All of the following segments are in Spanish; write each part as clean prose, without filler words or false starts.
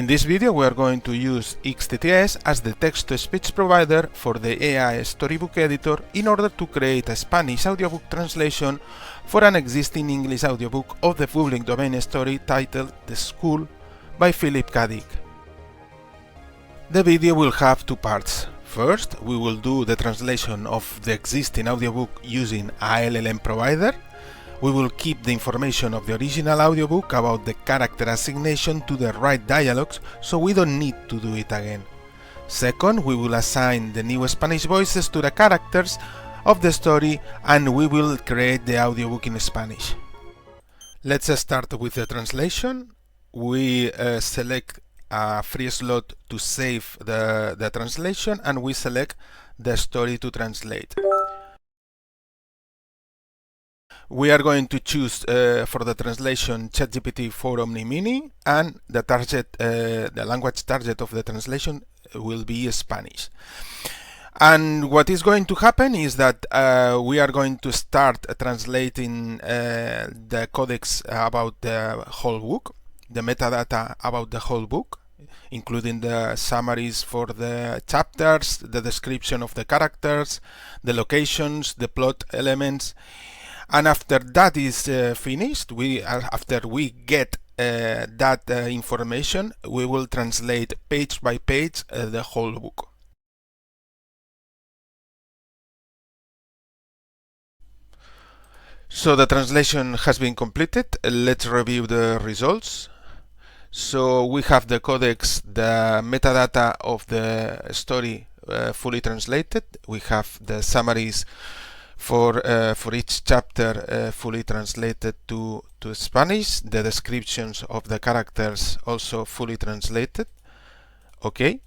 In this video we are going to use XTTS as the text-to-speech provider for the AI Storybook Editor in order to create a Spanish audiobook translation for an existing English audiobook of the public domain story titled The School by Philip K. Dick. The video will have two parts. First, we will do the translation of the existing audiobook using a LLM provider. We will keep the information of the original audiobook about the character assignation to the right dialogues, so we don't need to do it again. Second, we will assign the new Spanish voices to the characters of the story and we will create the audiobook in Spanish. Let's start with the translation. We select a free slot to save the translation and we select the story to translate. We are going to choose for the translation ChatGPT 4 Omni Mini, and the language target of the translation will be Spanish. And what is going to happen is that we are going to start translating the codex about the whole book, the metadata about the whole book, including the summaries for the chapters, the description of the characters, the locations, the plot elements. And after that is finished, after we get that information, we will translate page by page the whole book. So the translation has been completed. Let's review the results. So we have the codex, the metadata of the story fully translated. We have the summaries for each chapter fully translated to Spanish, the descriptions of the characters also fully translated. Okay,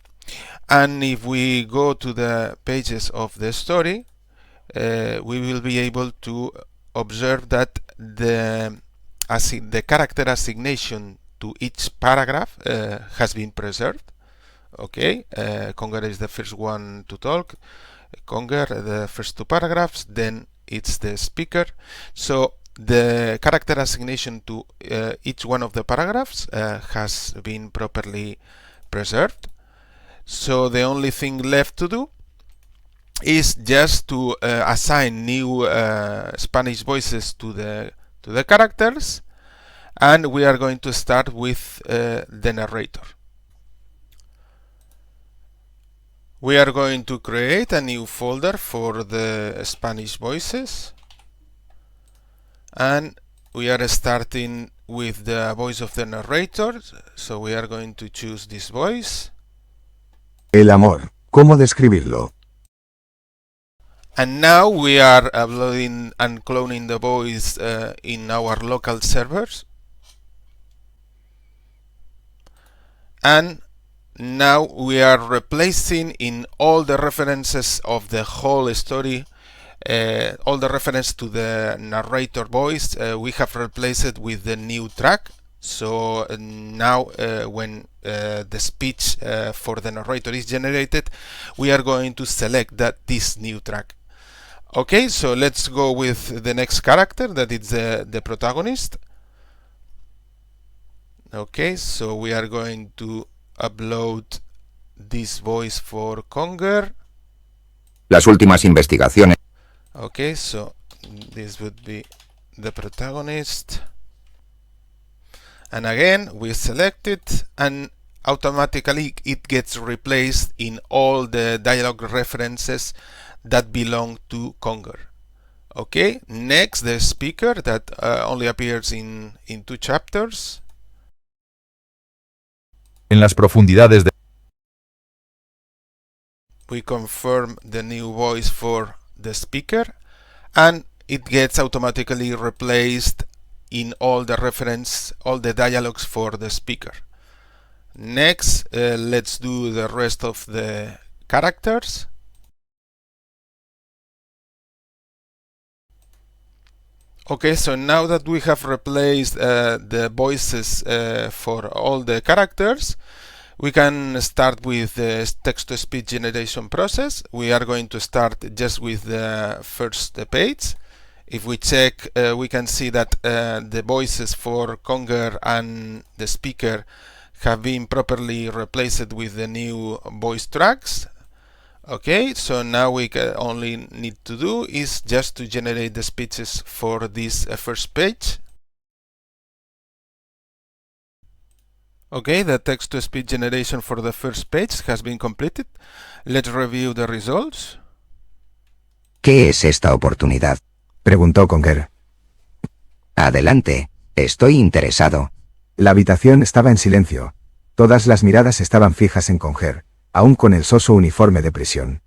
and if we go to the pages of the story, we will be able to observe that the character assignation to each paragraph has been preserved. Okay, Conger is the first one to talk. Conger, the first two paragraphs, then it's the speaker. So the character assignation to each one of the paragraphs has been properly preserved. So the only thing left to do is just to assign new Spanish voices to the characters, and we are going to start with the narrator. We are going to create a new folder for the Spanish voices, and we are starting with the voice of the narrator, so we are going to choose this voice. El amor, ¿cómo describirlo? And now we are uploading and cloning the voice in our local servers. And now we are replacing in all the references of the whole story, all the reference to the narrator voice, we have replaced it with the new track. So now when the speech for the narrator is generated, we are going to select this new track. Okay, so let's go with the next character, that is the protagonist. Okay, so we are going to upload this voice for Conger. Las últimas investigaciones. Okay, so this would be the protagonist. And again, we select it and automatically it gets replaced in all the dialogue references that belong to Conger. Okay, next the speaker that only appears in 2 chapters. En las profundidades de... We confirm the new voice for the speaker and it gets automatically replaced in all the dialogues for the speaker. Next, let's do the rest of the characters. Okay, so now that we have replaced the voices for all the characters, we can start with the text-to-speech generation process. We are going to start just with the first page. If we check, we can see that the voices for Conger and the speaker have been properly replaced with the new voice tracks. Okay, so now we only need to do is just to generate the speeches for this first page. Okay, the text-to-speech generation for the first page has been completed. Let's review the results. ¿Qué es esta oportunidad? Preguntó Conger. Adelante, estoy interesado. La habitación estaba en silencio. Todas las miradas estaban fijas en Conger, aún con el soso uniforme de prisión.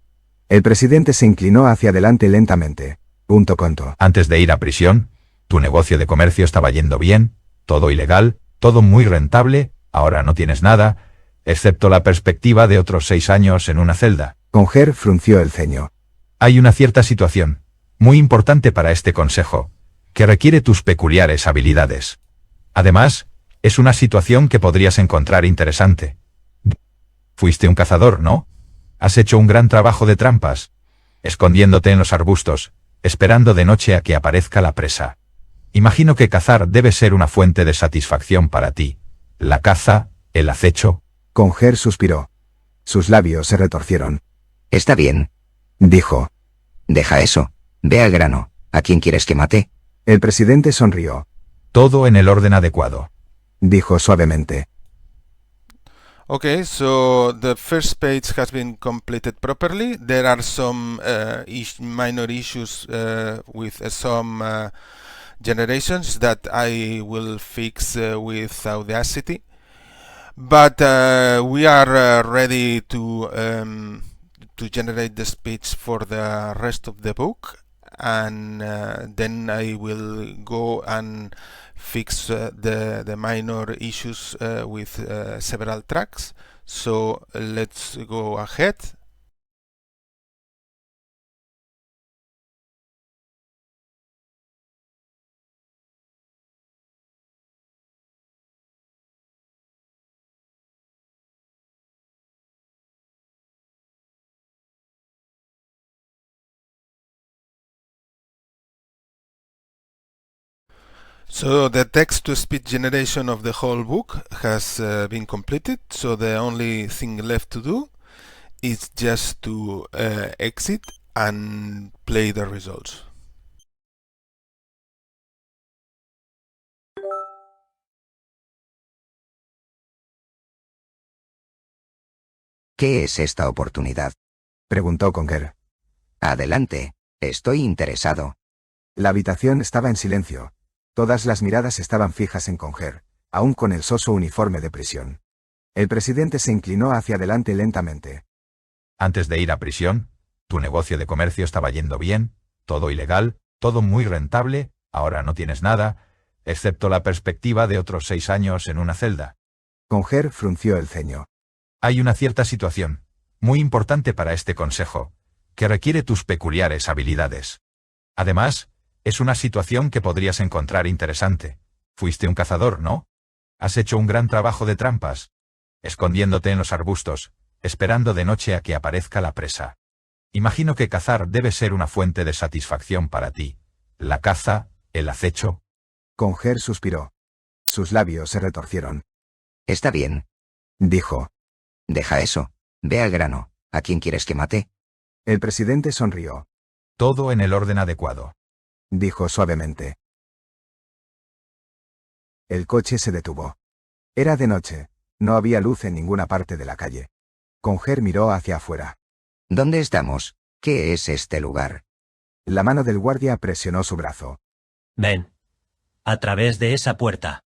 El presidente se inclinó hacia adelante lentamente. Contó. Antes de ir a prisión, tu negocio de comercio estaba yendo bien, todo ilegal, todo muy rentable, ahora no tienes nada, excepto la perspectiva de otros 6 años en una celda. Conger frunció el ceño. Hay una cierta situación, muy importante para este consejo, que requiere tus peculiares habilidades. Además, es una situación que podrías encontrar interesante. Fuiste un cazador, ¿no? Has hecho un gran trabajo de trampas, escondiéndote en los arbustos, esperando de noche a que aparezca la presa. Imagino que cazar debe ser una fuente de satisfacción para ti. La caza, el acecho. Conger suspiró. Sus labios se retorcieron. Está bien, dijo. Deja eso. Ve al grano. ¿A quién quieres que mate? El presidente sonrió. Todo en el orden adecuado, dijo suavemente. Okay, so the first page has been completed properly. There are some minor issues with some generations that I will fix with Audacity, but we are ready to generate the speech for the rest of the book, and then I will go and fix the minor issues with several tracks. So let's go ahead. So the text-to-speech generation of the whole book has been completed, so the only thing left to do is just to exit and play the results. ¿Qué es esta oportunidad? Preguntó Conger. Adelante, estoy interesado. La habitación estaba en silencio. Todas las miradas estaban fijas en Conger, aún con el soso uniforme de prisión. El presidente se inclinó hacia adelante lentamente. Antes de ir a prisión, tu negocio de comercio estaba yendo bien, todo ilegal, todo muy rentable, ahora no tienes nada, excepto la perspectiva de otros 6 años en una celda. Conger frunció el ceño. Hay una cierta situación, muy importante para este consejo, que requiere tus peculiares habilidades. Además, es una situación que podrías encontrar interesante. Fuiste un cazador, ¿no? Has hecho un gran trabajo de trampas, escondiéndote en los arbustos, esperando de noche a que aparezca la presa. Imagino que cazar debe ser una fuente de satisfacción para ti. La caza, el acecho. Conger suspiró. Sus labios se retorcieron. Está bien, dijo. Deja eso. Ve al grano. ¿A quién quieres que mate? El presidente sonrió. Todo en el orden adecuado, dijo suavemente. El coche se detuvo. Era de noche. No había luz en ninguna parte de la calle. Conger miró hacia afuera. ¿Dónde estamos? ¿Qué es este lugar? La mano del guardia presionó su brazo. Ven. A través de esa puerta.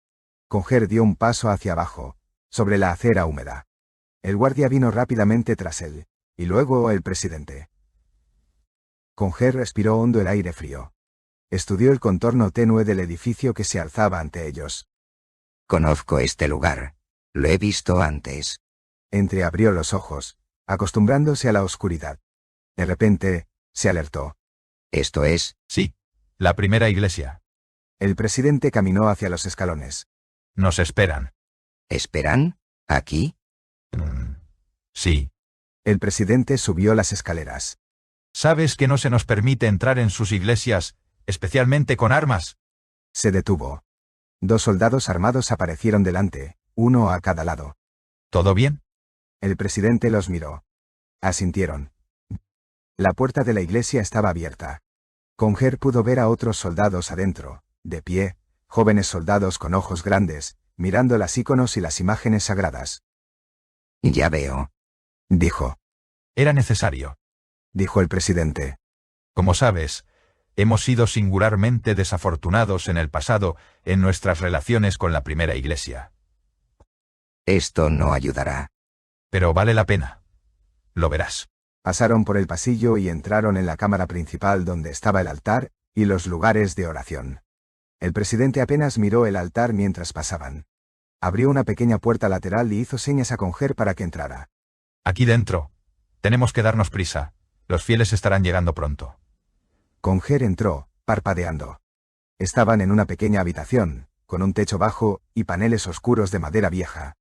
Conger dio un paso hacia abajo, sobre la acera húmeda. El guardia vino rápidamente tras él, y luego el presidente. Conger respiró hondo el aire frío. Estudió el contorno tenue del edificio que se alzaba ante ellos. Conozco este lugar. Lo he visto antes. Entreabrió los ojos, acostumbrándose a la oscuridad. De repente, se alertó. ¿Esto es? Sí, la primera iglesia. El presidente caminó hacia los escalones. Nos esperan. ¿Esperan? ¿Aquí? Sí. El presidente subió las escaleras. ¿Sabes que no se nos permite entrar en sus iglesias, especialmente con armas? Se detuvo. 2 soldados armados aparecieron delante, uno a cada lado. ¿Todo bien? El presidente los miró. Asintieron. La puerta de la iglesia estaba abierta. Conger pudo ver a otros soldados adentro, de pie, jóvenes soldados con ojos grandes, mirando las íconos y las imágenes sagradas. Ya veo. Dijo. Era necesario. Dijo el presidente. Como sabes, hemos sido singularmente desafortunados en el pasado en nuestras relaciones con la primera iglesia. Esto no ayudará. Pero vale la pena. Lo verás. Pasaron por el pasillo y entraron en la cámara principal donde estaba el altar y los lugares de oración. El presidente apenas miró el altar mientras pasaban. Abrió una pequeña puerta lateral y hizo señas a Conger para que entrara. Aquí dentro. Tenemos que darnos prisa. Los fieles estarán llegando pronto. Conger entró, parpadeando. Estaban en una pequeña habitación, con un techo bajo y paneles oscuros de madera vieja.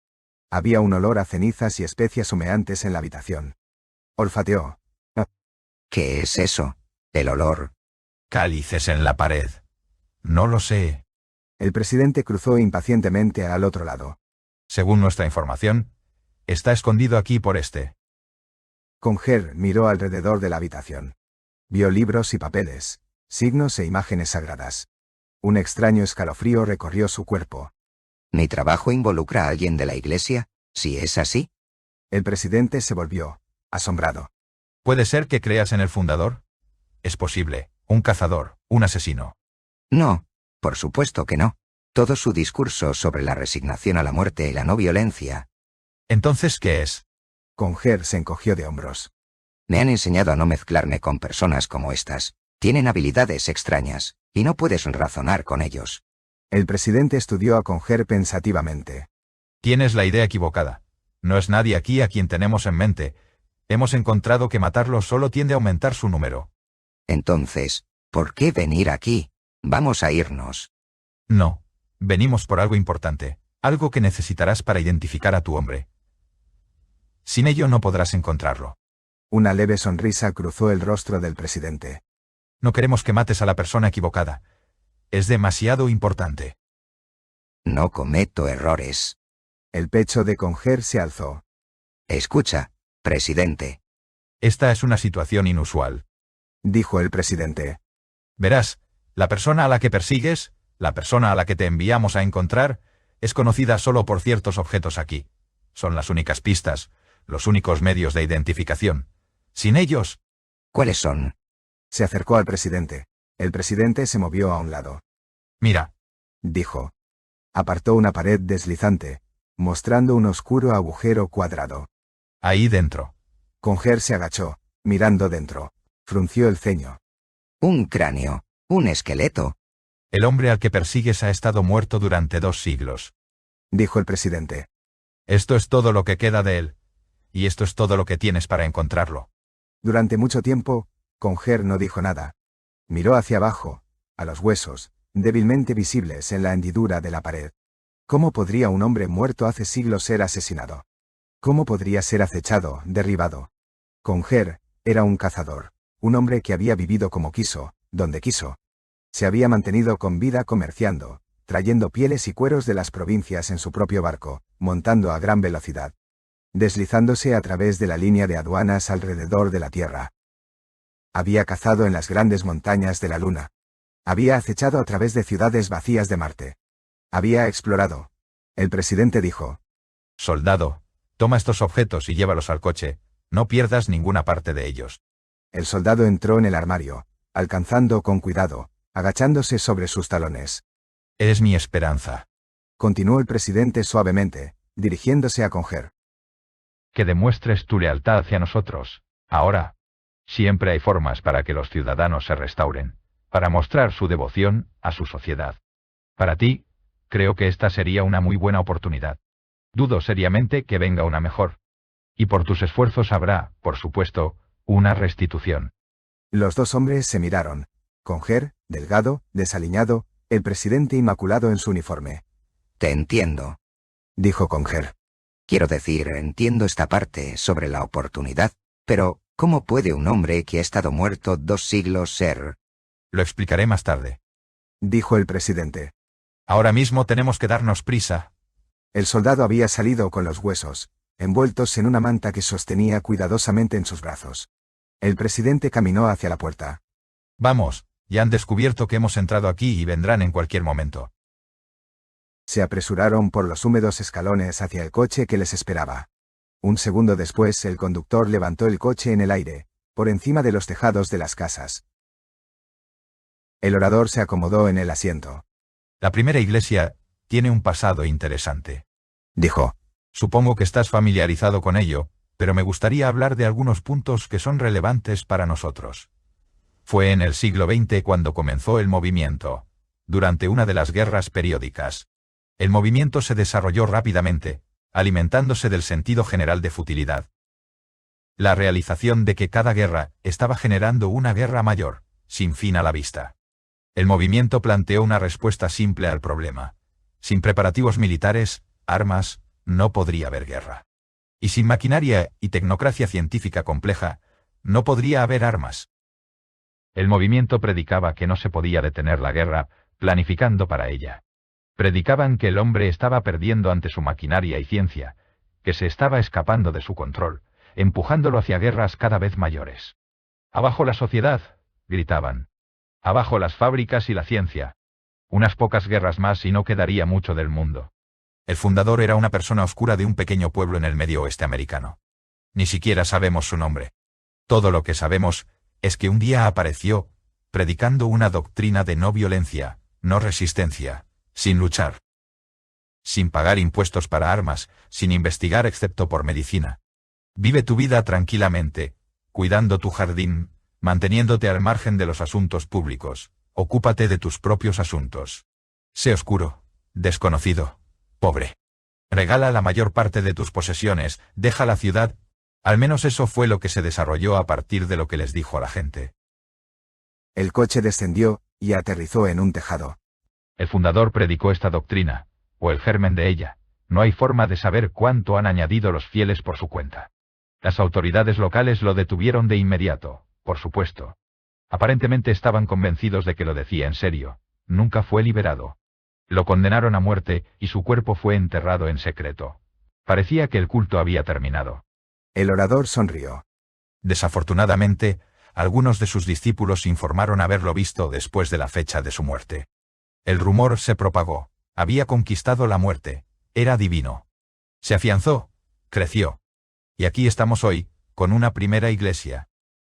Había un olor a cenizas y especias humeantes en la habitación. Olfateó. ¿Qué es eso? El olor. Cálices en la pared. No lo sé. El presidente cruzó impacientemente al otro lado. Según nuestra información, está escondido aquí por este. Conger miró alrededor de la habitación. Vio libros y papeles, signos e imágenes sagradas. Un extraño escalofrío recorrió su cuerpo. ¿Mi trabajo involucra a alguien de la iglesia? Si es así. El presidente se volvió, asombrado. ¿Puede ser que creas en el fundador? Es posible. Un cazador, un asesino. No, por supuesto que no. Todo su discurso sobre la resignación a la muerte y la no violencia. Entonces, ¿qué es? Conger se encogió de hombros. Me han enseñado a no mezclarme con personas como estas. Tienen habilidades extrañas, y no puedes razonar con ellos. El presidente estudió a Conger pensativamente. Tienes la idea equivocada. No es nadie aquí a quien tenemos en mente. Hemos encontrado que matarlo solo tiende a aumentar su número. Entonces, ¿por qué venir aquí? Vamos a irnos. No. Venimos por algo importante. Algo que necesitarás para identificar a tu hombre. Sin ello no podrás encontrarlo. Una leve sonrisa cruzó el rostro del presidente. No queremos que mates a la persona equivocada. Es demasiado importante. No cometo errores. El pecho de Conger se alzó. Escucha, presidente. Esta es una situación inusual. Dijo el presidente. Verás, la persona a la que persigues, la persona a la que te enviamos a encontrar, es conocida solo por ciertos objetos aquí. Son las únicas pistas, los únicos medios de identificación. Sin ellos... ¿Cuáles son? Se acercó al presidente. El presidente se movió a un lado. Mira. Dijo. Apartó una pared deslizante, mostrando un oscuro agujero cuadrado. Ahí dentro. Conger se agachó, mirando dentro. Frunció el ceño. Un cráneo, un esqueleto. El hombre al que persigues ha estado muerto durante 2 siglos. Dijo el presidente. Esto es todo lo que queda de él. Y esto es todo lo que tienes para encontrarlo. Durante mucho tiempo, Conger no dijo nada. Miró hacia abajo, a los huesos, débilmente visibles en la hendidura de la pared. ¿Cómo podría un hombre muerto hace siglos ser asesinado? ¿Cómo podría ser acechado, derribado? Conger era un cazador, un hombre que había vivido como quiso, donde quiso. Se había mantenido con vida comerciando, trayendo pieles y cueros de las provincias en su propio barco, montando a gran velocidad, deslizándose a través de la línea de aduanas alrededor de la Tierra. Había cazado en las grandes montañas de la Luna. Había acechado a través de ciudades vacías de Marte. Había explorado. El presidente dijo. Soldado, toma estos objetos y llévalos al coche. No pierdas ninguna parte de ellos. El soldado entró en el armario, alcanzando con cuidado, agachándose sobre sus talones. Eres mi esperanza. Continuó el presidente suavemente, dirigiéndose a Conger. Que demuestres tu lealtad hacia nosotros. Ahora. Siempre hay formas para que los ciudadanos se restauren, para mostrar su devoción a su sociedad. Para ti, creo que esta sería una muy buena oportunidad. Dudo seriamente que venga una mejor. Y por tus esfuerzos habrá, por supuesto, una restitución. Los dos hombres se miraron. Conger, delgado, desaliñado, el presidente inmaculado en su uniforme. Te entiendo. Dijo Conger. Quiero decir, entiendo esta parte sobre la oportunidad, pero ¿cómo puede un hombre que ha estado muerto 2 siglos ser? Lo explicaré más tarde. Dijo el presidente. Ahora mismo tenemos que darnos prisa. El soldado había salido con los huesos, envueltos en una manta que sostenía cuidadosamente en sus brazos. El presidente caminó hacia la puerta. Vamos, ya han descubierto que hemos entrado aquí y vendrán en cualquier momento. Se apresuraron por los húmedos escalones hacia el coche que les esperaba. Un segundo después el conductor levantó el coche en el aire, por encima de los tejados de las casas. El orador se acomodó en el asiento. La primera iglesia tiene un pasado interesante. Dijo. Supongo que estás familiarizado con ello, pero me gustaría hablar de algunos puntos que son relevantes para nosotros. Fue en el siglo XX cuando comenzó el movimiento, durante una de las guerras periódicas. El movimiento se desarrolló rápidamente, alimentándose del sentido general de futilidad. La realización de que cada guerra estaba generando una guerra mayor, sin fin a la vista. El movimiento planteó una respuesta simple al problema. Sin preparativos militares, armas, no podría haber guerra. Y sin maquinaria y tecnocracia científica compleja, no podría haber armas. El movimiento predicaba que no se podía detener la guerra, planificando para ella. Predicaban que el hombre estaba perdiendo ante su maquinaria y ciencia, que se estaba escapando de su control, empujándolo hacia guerras cada vez mayores. «Abajo la sociedad», gritaban. «Abajo las fábricas y la ciencia. Unas pocas guerras más y no quedaría mucho del mundo». El fundador era una persona oscura de un pequeño pueblo en el medio oeste americano. Ni siquiera sabemos su nombre. Todo lo que sabemos es que un día apareció, predicando una doctrina de no violencia, no resistencia, sin luchar. Sin pagar impuestos para armas, sin investigar excepto por medicina. Vive tu vida tranquilamente, cuidando tu jardín, manteniéndote al margen de los asuntos públicos, ocúpate de tus propios asuntos. Sé oscuro, desconocido, pobre. Regala la mayor parte de tus posesiones, deja la ciudad. Al menos eso fue lo que se desarrolló a partir de lo que les dijo a la gente. El coche descendió y aterrizó en un tejado. El fundador predicó esta doctrina, o el germen de ella. No hay forma de saber cuánto han añadido los fieles por su cuenta. Las autoridades locales lo detuvieron de inmediato, por supuesto. Aparentemente estaban convencidos de que lo decía en serio. Nunca fue liberado. Lo condenaron a muerte y su cuerpo fue enterrado en secreto. Parecía que el culto había terminado. El orador sonrió. Desafortunadamente, algunos de sus discípulos informaron haberlo visto después de la fecha de su muerte. El rumor se propagó. Había conquistado la muerte. Era divino. Se afianzó. Creció. Y aquí estamos hoy, con una primera iglesia.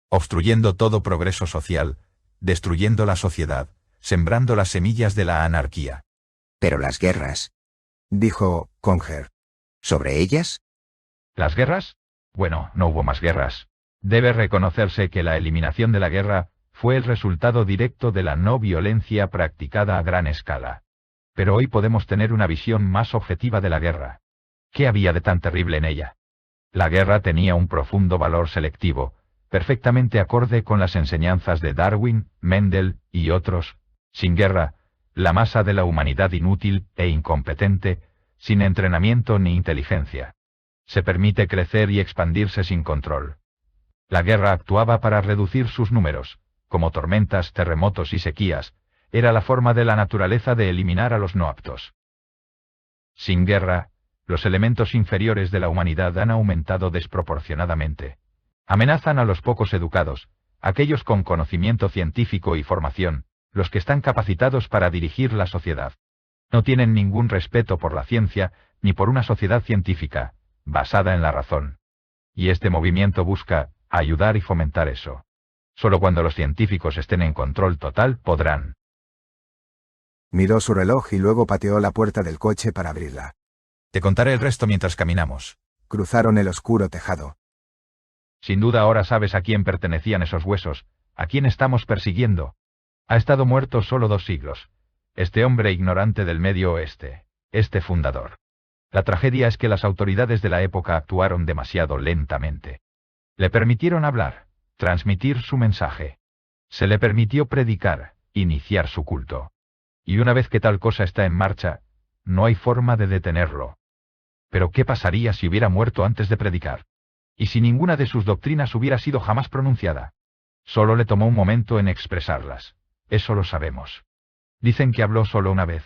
Obstruyendo todo progreso social, destruyendo la sociedad, sembrando las semillas de la anarquía. Pero las guerras. Dijo Conger. ¿Sobre ellas? ¿Las guerras? Bueno, no hubo más guerras. Debe reconocerse que la eliminación de la guerra fue el resultado directo de la no violencia practicada a gran escala. Pero hoy podemos tener una visión más objetiva de la guerra. ¿Qué había de tan terrible en ella? La guerra tenía un profundo valor selectivo, perfectamente acorde con las enseñanzas de Darwin, Mendel y otros. Sin guerra, la masa de la humanidad inútil e incompetente, sin entrenamiento ni inteligencia. Se permite crecer y expandirse sin control. La guerra actuaba para reducir sus números, como tormentas, terremotos y sequías. Era la forma de la naturaleza de eliminar a los no aptos. Sin guerra, los elementos inferiores de la humanidad han aumentado desproporcionadamente. Amenazan a los pocos educados, aquellos con conocimiento científico y formación, los que están capacitados para dirigir la sociedad. No tienen ningún respeto por la ciencia, ni por una sociedad científica, basada en la razón. Y este movimiento busca ayudar y fomentar eso. Solo cuando los científicos estén en control total podrán. Miró su reloj y luego pateó la puerta del coche para abrirla. Te contaré el resto mientras caminamos. Cruzaron el oscuro tejado. Sin duda ahora sabes a quién pertenecían esos huesos, a quién estamos persiguiendo. Ha estado muerto solo 2 siglos. Este hombre ignorante del Medio Oeste, este fundador. La tragedia es que las autoridades de la época actuaron demasiado lentamente. Le permitieron hablar, transmitir su mensaje. Se le permitió predicar, iniciar su culto. Y una vez que tal cosa está en marcha, no hay forma de detenerlo. Pero ¿qué pasaría si hubiera muerto antes de predicar? ¿Y si ninguna de sus doctrinas hubiera sido jamás pronunciada? Solo le tomó un momento en expresarlas. Eso lo sabemos. Dicen que habló solo una vez.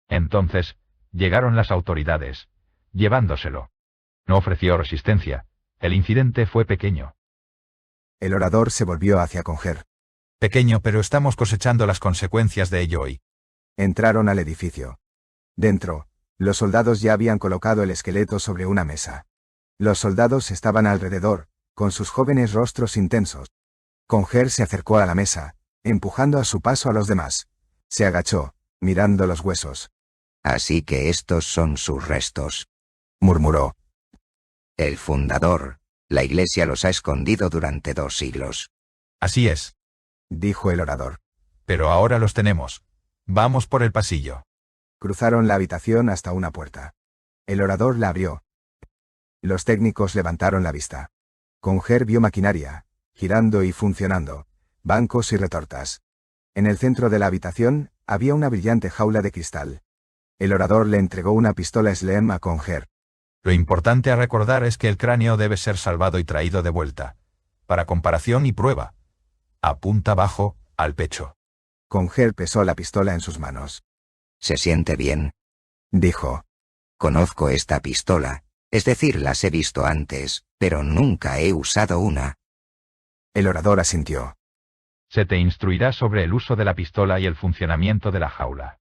Entonces, Llegaron las autoridades, llevándoselo. No ofreció resistencia. El incidente fue pequeño. El orador se volvió hacia Conger. Pequeño, pero estamos cosechando las consecuencias de ello hoy. Entraron al edificio. Dentro, los soldados ya habían colocado el esqueleto sobre una mesa. Los soldados estaban alrededor, con sus jóvenes rostros intensos. Conger se acercó a la mesa, empujando a su paso a los demás. Se agachó, mirando los huesos. Así que estos son sus restos, Murmuró. el fundador. La Iglesia los ha escondido durante 2 siglos. Así es. Dijo el orador. Pero ahora los tenemos. Vamos por el pasillo. Cruzaron la habitación hasta una puerta. El orador la abrió. Los técnicos levantaron la vista. Conger vio maquinaria, girando y funcionando, bancos y retortas. En el centro de la habitación, había una brillante jaula de cristal. El orador le entregó una pistola Slem a Conger. Lo importante a recordar es que el cráneo debe ser salvado y traído de vuelta. Para comparación y prueba. Apunta abajo, al pecho. Conger pesó la pistola en sus manos. ¿Se siente bien? Dijo. Conozco esta pistola, es decir, las he visto antes, pero nunca he usado una. El orador asintió. Se te instruirá sobre el uso de la pistola y el funcionamiento de la jaula.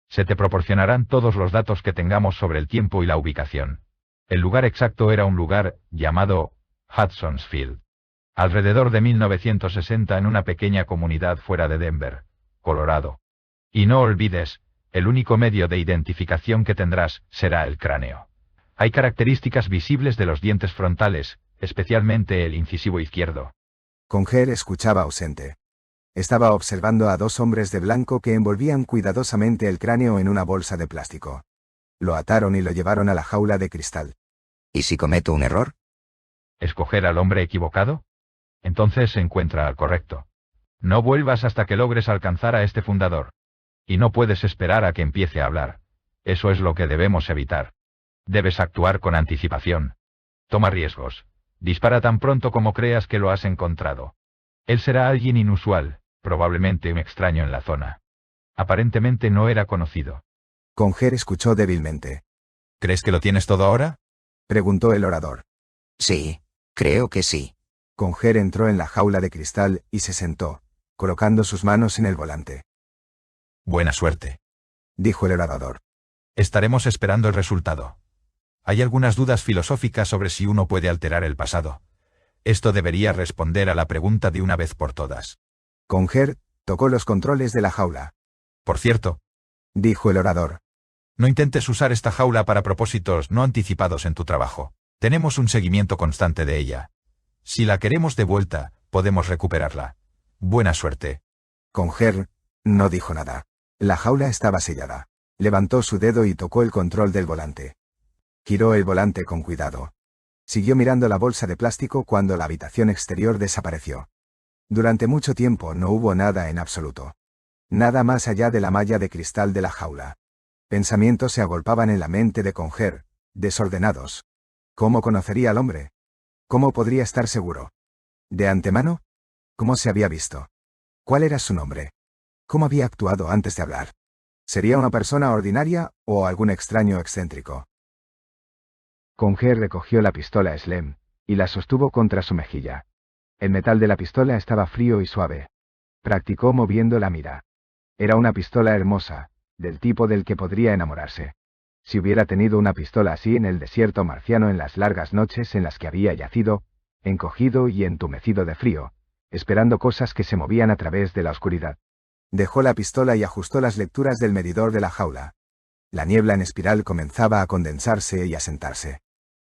Se te proporcionarán todos los datos que tengamos sobre el tiempo y la ubicación. El lugar exacto era un lugar llamado Hudson's Field. Alrededor de 1960 en una pequeña comunidad fuera de Denver, Colorado. Y no olvides, el único medio de identificación que tendrás será el cráneo. Hay características visibles de los dientes frontales, especialmente el incisivo izquierdo. Conger escuchaba ausente. Estaba observando a 2 hombres de blanco que envolvían cuidadosamente el cráneo en una bolsa de plástico. Lo ataron y lo llevaron a la jaula de cristal. ¿Y si cometo un error? ¿Escoger al hombre equivocado? Entonces se encuentra al correcto. No vuelvas hasta que logres alcanzar a este fundador. Y no puedes esperar a que empiece a hablar. Eso es lo que debemos evitar. Debes actuar con anticipación. Toma riesgos. Dispara tan pronto como creas que lo has encontrado. Él será alguien inusual, probablemente un extraño en la zona. Aparentemente no era conocido. Conger escuchó débilmente. ¿Crees que lo tienes todo ahora? Preguntó el orador. Sí, creo que sí. Conger entró en la jaula de cristal y se sentó, colocando sus manos en el volante. Buena suerte. Dijo el orador. Estaremos esperando el resultado. Hay algunas dudas filosóficas sobre si uno puede alterar el pasado. Esto debería responder a la pregunta de una vez por todas. Conger tocó los controles de la jaula. Por cierto, Dijo el orador. no intentes usar esta jaula para propósitos no anticipados en tu trabajo. Tenemos un seguimiento constante de ella. Si la queremos de vuelta, podemos recuperarla. Buena suerte. Conger no dijo nada. La jaula estaba sellada. Levantó su dedo y tocó el control del volante. Giró el volante con cuidado. Siguió mirando la bolsa de plástico cuando la habitación exterior desapareció. Durante mucho tiempo no hubo nada en absoluto. Nada más allá de la malla de cristal de la jaula. Pensamientos se agolpaban en la mente de Conger, desordenados. ¿Cómo conocería al hombre? ¿Cómo podría estar seguro? ¿De antemano? ¿Cómo se había visto? ¿Cuál era su nombre? ¿Cómo había actuado antes de hablar? ¿Sería una persona ordinaria o algún extraño excéntrico? Conger recogió la pistola Slem y la sostuvo contra su mejilla. El metal de la pistola estaba frío y suave. Practicó moviendo la mira. Era una pistola hermosa, del tipo del que podría enamorarse. Si hubiera tenido una pistola así en el desierto marciano en las largas noches en las que había yacido, encogido y entumecido de frío, esperando cosas que se movían a través de la oscuridad. Dejó la pistola y ajustó las lecturas del medidor de la jaula. La niebla en espiral comenzaba a condensarse y a sentarse.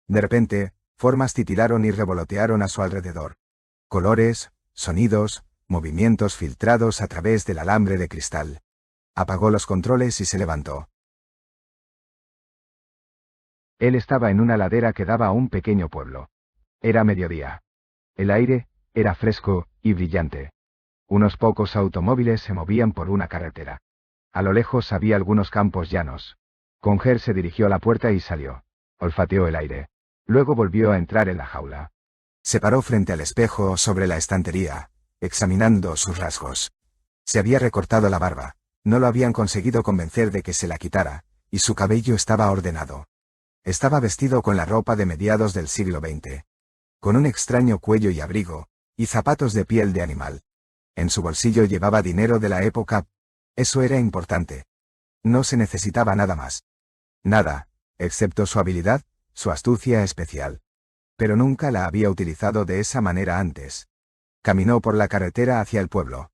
De repente, formas titilaron y revolotearon a su alrededor. Colores, sonidos, movimientos filtrados a través del alambre de cristal. Apagó los controles y se levantó. Él estaba en una ladera que daba a un pequeño pueblo. Era mediodía. El aire era fresco y brillante. Unos pocos automóviles se movían por una carretera. A lo lejos había algunos campos llanos. Conger se dirigió a la puerta y salió. Olfateó el aire. Luego volvió a entrar en la jaula. Se paró frente al espejo sobre la estantería, examinando sus rasgos. Se había recortado la barba. No lo habían conseguido convencer de que se la quitara, y su cabello estaba ordenado. Estaba vestido con la ropa de mediados del siglo XX, con un extraño cuello y abrigo, y zapatos de piel de animal. En su bolsillo llevaba dinero de la época. Eso era importante. No se necesitaba nada más. Nada, excepto su habilidad, su astucia especial. Pero nunca la había utilizado de esa manera antes. Caminó por la carretera hacia el pueblo.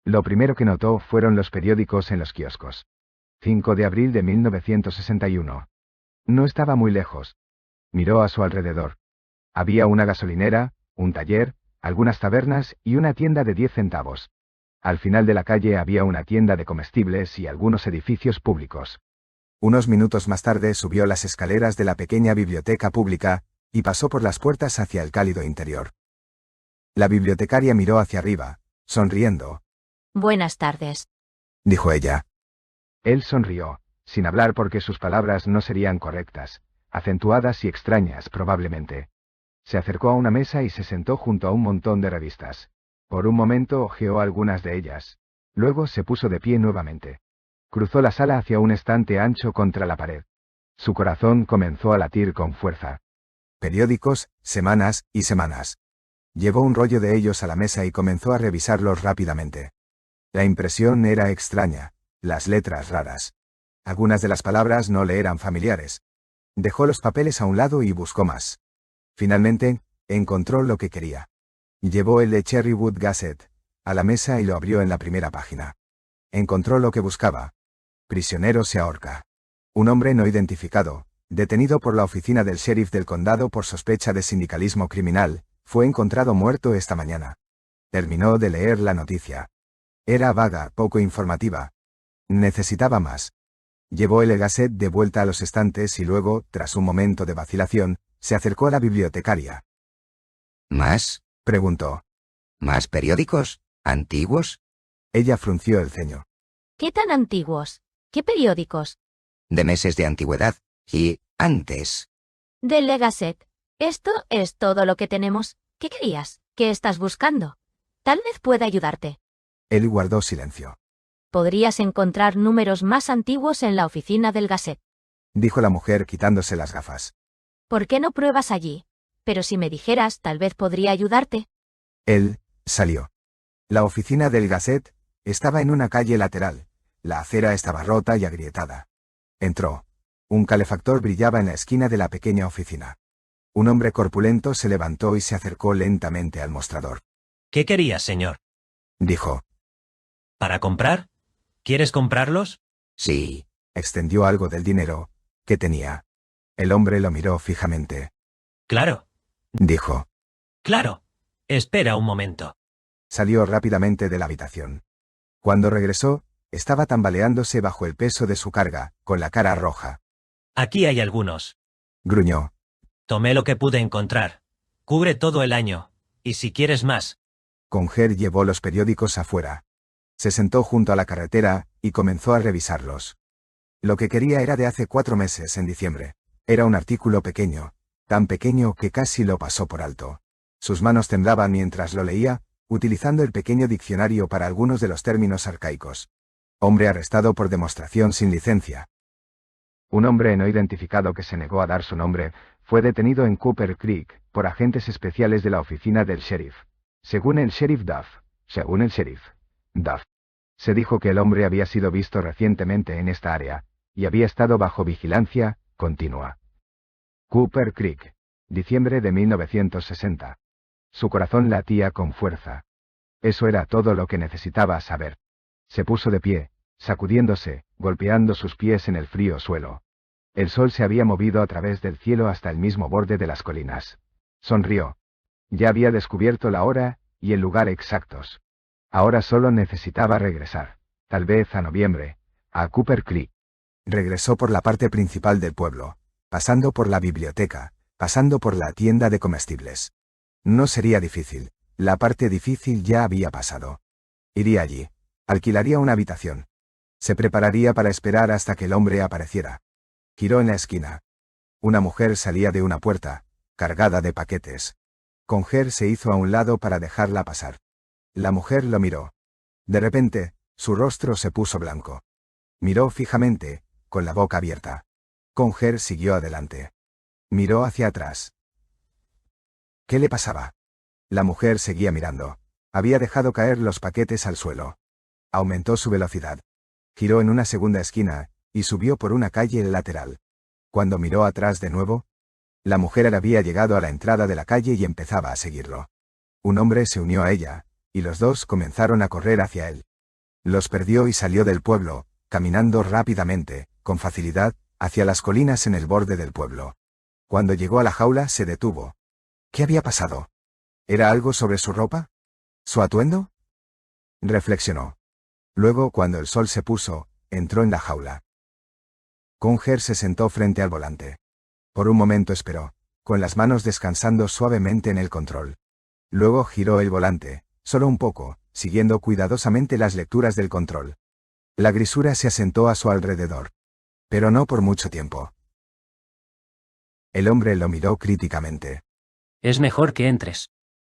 Lo primero que notó fueron los periódicos en los kioscos. 5 de abril de 1961. No estaba muy lejos. Miró a su alrededor. Había una gasolinera, un taller, algunas tabernas y una tienda de 10 centavos. Al final de la calle había una tienda de comestibles y algunos edificios públicos. Unos minutos más tarde subió las escaleras de la pequeña biblioteca pública y pasó por las puertas hacia el cálido interior. La bibliotecaria miró hacia arriba, sonriendo. Buenas tardes. Dijo ella. Él sonrió, sin hablar porque sus palabras no serían correctas, acentuadas y extrañas probablemente. Se acercó a una mesa y se sentó junto a un montón de revistas. Por un momento hojeó algunas de ellas. Luego se puso de pie nuevamente. Cruzó la sala hacia un estante ancho contra la pared. Su corazón comenzó a latir con fuerza. Periódicos, semanas y semanas. Llevó un rollo de ellos a la mesa y comenzó a revisarlos rápidamente. La impresión era extraña, las letras raras. Algunas de las palabras no le eran familiares. Dejó los papeles a un lado y buscó más. Finalmente, encontró lo que quería. Llevó el de Cherrywood Gazette a la mesa y lo abrió en la primera página. Encontró lo que buscaba. Prisionero se ahorca. Un hombre no identificado, detenido por la oficina del sheriff del condado por sospecha de sindicalismo criminal, fue encontrado muerto esta mañana. Terminó de leer la noticia. Era vaga, poco informativa. Necesitaba más. Llevó el Gazette de vuelta a los estantes y luego, tras un momento de vacilación, se acercó a la bibliotecaria. ¿Más? Preguntó. ¿Más periódicos? ¿Antiguos? Ella frunció el ceño. ¿Qué tan antiguos? ¿Qué periódicos? De meses de antigüedad. Y antes. De Le Gazette. Esto es todo lo que tenemos. ¿Qué querías? ¿Qué estás buscando? Tal vez pueda ayudarte. Él guardó silencio. Podrías encontrar números más antiguos en la oficina del Gazette. Dijo la mujer quitándose las gafas. ¿Por qué no pruebas allí? Pero si me dijeras, tal vez podría ayudarte. Él salió. La oficina del Gazette estaba en una calle lateral. La acera estaba rota y agrietada. Entró. Un calefactor brillaba en la esquina de la pequeña oficina. Un hombre corpulento se levantó y se acercó lentamente al mostrador. ¿Qué querías, señor? Dijo. ¿Para comprar? ¿Quieres comprarlos? Sí. Extendió algo del dinero que tenía. El hombre lo miró fijamente. Claro, Dijo. claro. Espera un momento. Salió rápidamente de la habitación. Cuando regresó, estaba tambaleándose bajo el peso de su carga, con la cara roja. Aquí hay algunos. Gruñó. Tomé lo que pude encontrar. Cubre todo el año. Y si quieres más. Conger llevó los periódicos afuera. Se sentó junto a la carretera y comenzó a revisarlos. Lo que quería era de hace 4 meses, en diciembre. Era un artículo pequeño, tan pequeño que casi lo pasó por alto. Sus manos temblaban mientras lo leía, utilizando el pequeño diccionario para algunos de los términos arcaicos. Hombre arrestado por demostración sin licencia. Un hombre no identificado que se negó a dar su nombre fue detenido en Cooper Creek por agentes especiales de la oficina del sheriff. Según el sheriff Duff, se dijo que el hombre había sido visto recientemente en esta área y había estado bajo vigilancia continua. Cooper Creek, diciembre de 1960. Su corazón latía con fuerza. Eso era todo lo que necesitaba saber. Se puso de pie, sacudiéndose, golpeando sus pies en el frío suelo. El sol se había movido a través del cielo hasta el mismo borde de las colinas. Sonrió. Ya había descubierto la hora y el lugar exactos. Ahora solo necesitaba regresar, tal vez a noviembre, a Cooper Creek. Regresó por la parte principal del pueblo, pasando por la biblioteca, pasando por la tienda de comestibles. No sería difícil, la parte difícil ya había pasado. Iría allí, alquilaría una habitación. Se prepararía para esperar hasta que el hombre apareciera. Giró en la esquina. Una mujer salía de una puerta, cargada de paquetes. Conger se hizo a un lado para dejarla pasar. La mujer lo miró. De repente, su rostro se puso blanco. Miró fijamente, con la boca abierta. Conger siguió adelante. Miró hacia atrás. ¿Qué le pasaba? La mujer seguía mirando. Había dejado caer los paquetes al suelo. Aumentó su velocidad. Giró en una segunda esquina, y subió por una calle lateral. Cuando miró atrás de nuevo, la mujer había llegado a la entrada de la calle y empezaba a seguirlo. Un hombre se unió a ella, y los dos comenzaron a correr hacia él. Los perdió y salió del pueblo, caminando rápidamente, con facilidad, hacia las colinas en el borde del pueblo. Cuando llegó a la jaula se detuvo. ¿Qué había pasado? ¿Era algo sobre su ropa? ¿Su atuendo? Reflexionó. Luego, cuando el sol se puso, entró en la jaula. Conger se sentó frente al volante. Por un momento esperó, con las manos descansando suavemente en el control. Luego giró el volante, solo un poco, siguiendo cuidadosamente las lecturas del control. La grisura se asentó a su alrededor. Pero no por mucho tiempo. El hombre lo miró críticamente. Es mejor que entres.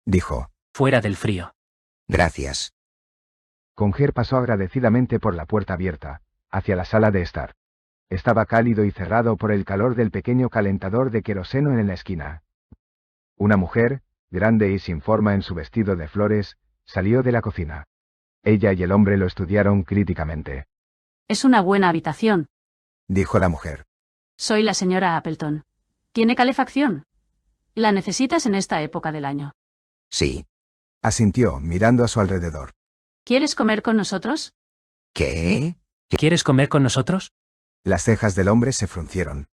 Dijo. Fuera del frío. Gracias. Conger pasó agradecidamente por la puerta abierta, hacia la sala de estar. Estaba cálido y cerrado por el calor del pequeño calentador de queroseno en la esquina. Una mujer, grande y sin forma en su vestido de flores, salió de la cocina. Ella y el hombre lo estudiaron críticamente. Es una buena habitación, Dijo la mujer. soy la señora Appleton. ¿Tiene calefacción? ¿La necesitas en esta época del año? Sí. Asintió, mirando a su alrededor. ¿Quieres comer con nosotros? ¿Qué? ¿Quieres comer con nosotros? Las cejas del hombre se fruncieron.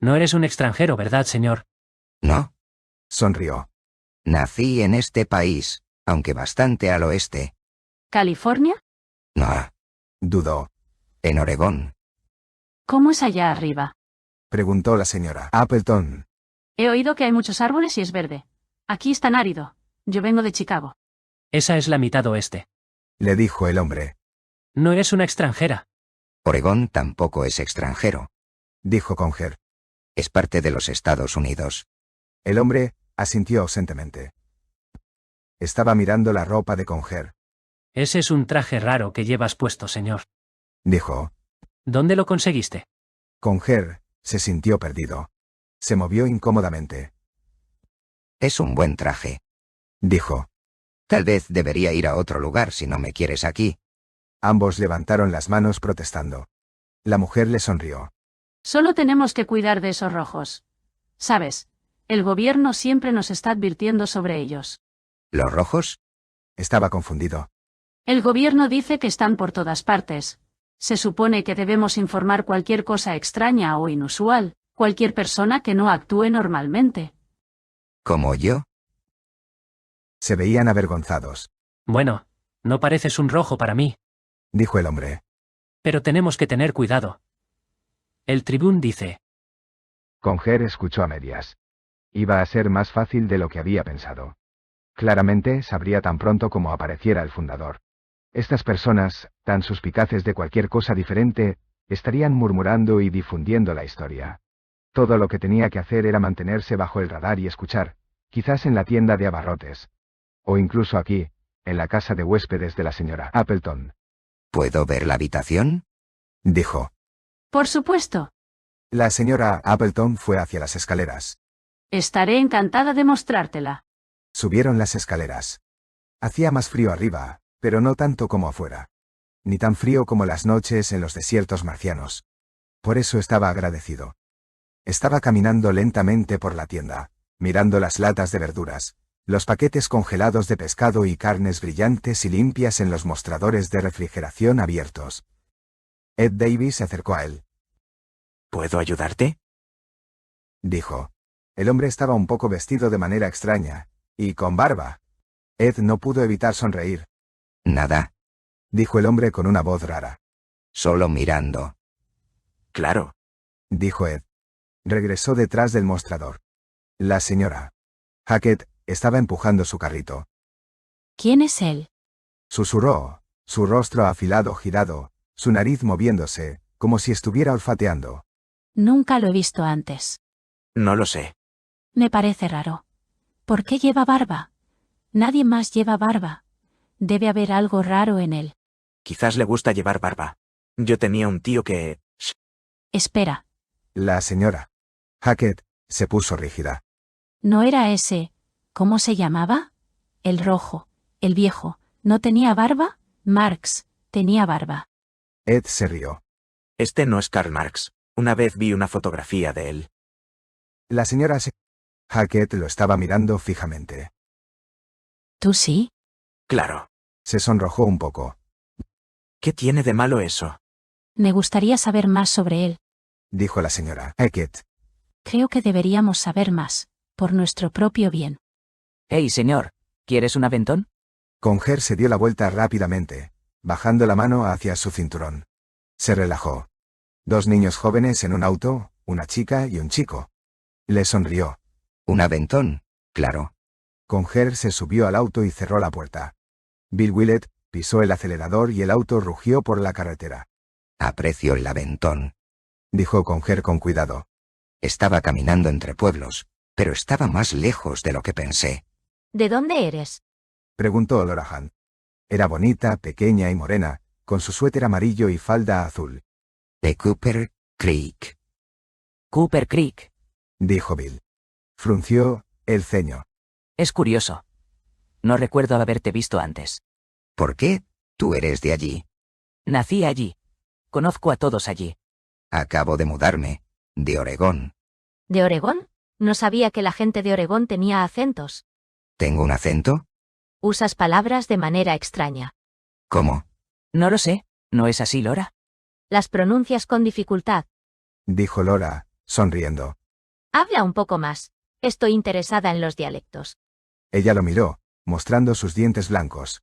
No eres un extranjero, ¿verdad, señor? No. Sonrió. Nací en este país, aunque bastante al oeste. ¿California? No. Dudó. En Oregón. ¿Cómo es allá arriba? Preguntó la señora Appleton. He oído que hay muchos árboles y es verde. Aquí es tan árido. Yo vengo de Chicago. Esa es la mitad oeste. Le dijo el hombre. No eres una extranjera. Oregón tampoco es extranjero. Dijo Conger. Es parte de los Estados Unidos. El hombre asintió ausentemente. Estaba mirando la ropa de Conger. Ese es un traje raro que llevas puesto, señor. Dijo. ¿Dónde lo conseguiste? Conger se sintió perdido. Se movió incómodamente. Es un buen traje. Dijo. Tal vez debería ir a otro lugar si no me quieres aquí. Ambos levantaron las manos protestando. La mujer le sonrió. Solo tenemos que cuidar de esos rojos. ¿Sabes? El gobierno siempre nos está advirtiendo sobre ellos. ¿Los rojos? Estaba confundido. El gobierno dice que están por todas partes. Se supone que debemos informar cualquier cosa extraña o inusual, cualquier persona que no actúe normalmente. ¿Como yo? Se veían avergonzados. Bueno, no pareces un rojo para mí, Dijo el hombre. pero tenemos que tener cuidado. El Tribune dice, Conger escuchó a medias. Iba a ser más fácil de lo que había pensado. Claramente sabría tan pronto como apareciera el fundador. Estas personas, tan suspicaces de cualquier cosa diferente, estarían murmurando y difundiendo la historia. Todo lo que tenía que hacer era mantenerse bajo el radar y escuchar, quizás en la tienda de abarrotes. O incluso aquí, en la casa de huéspedes de la señora Appleton. ¿Puedo ver la habitación? Dijo. Por supuesto. La señora Appleton fue hacia las escaleras. Estaré encantada de mostrártela. Subieron las escaleras. Hacía más frío arriba, pero no tanto como afuera. Ni tan frío como las noches en los desiertos marcianos. Por eso estaba agradecido. Estaba caminando lentamente por la tienda, mirando las latas de verduras, los paquetes congelados de pescado y carnes brillantes y limpias en los mostradores de refrigeración abiertos. Ed Davis se acercó a él. ¿Puedo ayudarte? Dijo. El hombre estaba un poco vestido de manera extraña, y con barba. Ed no pudo evitar sonreír. Nada. Dijo el hombre con una voz rara. Solo mirando. Claro. Dijo Ed. Regresó detrás del mostrador. La señora Hackett estaba empujando su carrito. ¿Quién es él? Susurró, su rostro afilado girado, su nariz moviéndose, como si estuviera olfateando. Nunca lo he visto antes. No lo sé. Me parece raro. ¿Por qué lleva barba? Nadie más lleva barba. Debe haber algo raro en él. Quizás le gusta llevar barba. Yo tenía un tío que... Espera, La señora Hackett se puso rígida. ¿no era ese? ¿Cómo se llamaba? El rojo, el viejo, ¿no tenía barba? Marx, tenía barba. Ed se rió. Este no es Karl Marx. Una vez vi una fotografía de él. La señora Hackett lo estaba mirando fijamente. ¿Tú sí? Claro. Se sonrojó un poco. ¿Qué tiene de malo eso? Me gustaría saber más sobre él. Dijo la señora Hackett. Creo que deberíamos saber más, por nuestro propio bien. Hey, señor, ¿quieres un aventón? Conger se dio la vuelta rápidamente, bajando la mano hacia su cinturón. Se relajó. 2 niños jóvenes en un auto, una chica y un chico. Le sonrió. ¿Un aventón? Claro. Conger se subió al auto y cerró la puerta. Bill Willett pisó el acelerador y el auto rugió por la carretera. Aprecio el aventón. Dijo Conger con cuidado. Estaba caminando entre pueblos, pero estaba más lejos de lo que pensé. ¿De dónde eres? Preguntó Lorahan. Era bonita, pequeña y morena, con su suéter amarillo y falda azul. De Cooper Creek. Cooper Creek. Dijo Bill. Frunció el ceño. Es curioso. No recuerdo haberte visto antes. ¿Por qué? Tú eres de allí. Nací allí. Conozco a todos allí. Acabo de mudarme. De Oregón. ¿De Oregón? No sabía que la gente de Oregón tenía acentos. ¿Tengo un acento? Usas palabras de manera extraña. ¿Cómo? No lo sé. ¿No es así, Lora? Las pronuncias con dificultad. Dijo Lora, sonriendo. Habla un poco más. Estoy interesada en los dialectos. Ella lo miró, mostrando sus dientes blancos.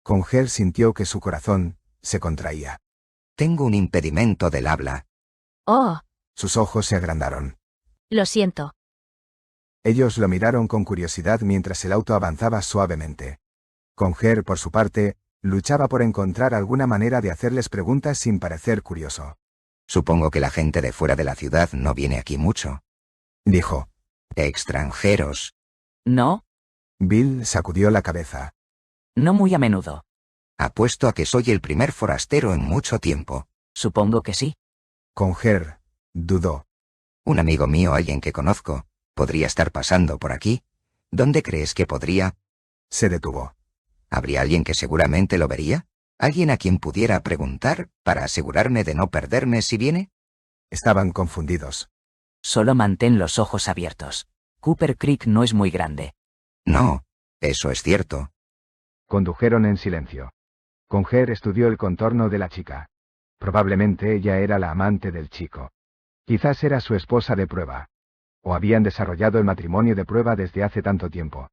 Conger sintió que su corazón se contraía. Tengo un impedimento del habla. Oh, Sus ojos se agrandaron. lo siento. Ellos lo miraron con curiosidad mientras el auto avanzaba suavemente. Conger, por su parte, luchaba por encontrar alguna manera de hacerles preguntas sin parecer curioso. Supongo que la gente de fuera de la ciudad no viene aquí mucho. Dijo. Extranjeros. No, Bill sacudió la cabeza. no muy a menudo. Apuesto a que soy el primer forastero en mucho tiempo. Supongo que sí. Conger dudó. Un amigo mío, alguien que conozco, podría estar pasando por aquí. ¿Dónde crees que podría? Se detuvo. ¿Habría alguien que seguramente lo vería? ¿Alguien a quien pudiera preguntar para asegurarme de no perderme si viene? Estaban confundidos. Solo mantén los ojos abiertos. Cooper Creek no es muy grande. No, eso es cierto. Condujeron en silencio. Conger estudió el contorno de la chica. Probablemente ella era la amante del chico. Quizás era su esposa de prueba. O habían desarrollado el matrimonio de prueba desde hace tanto tiempo.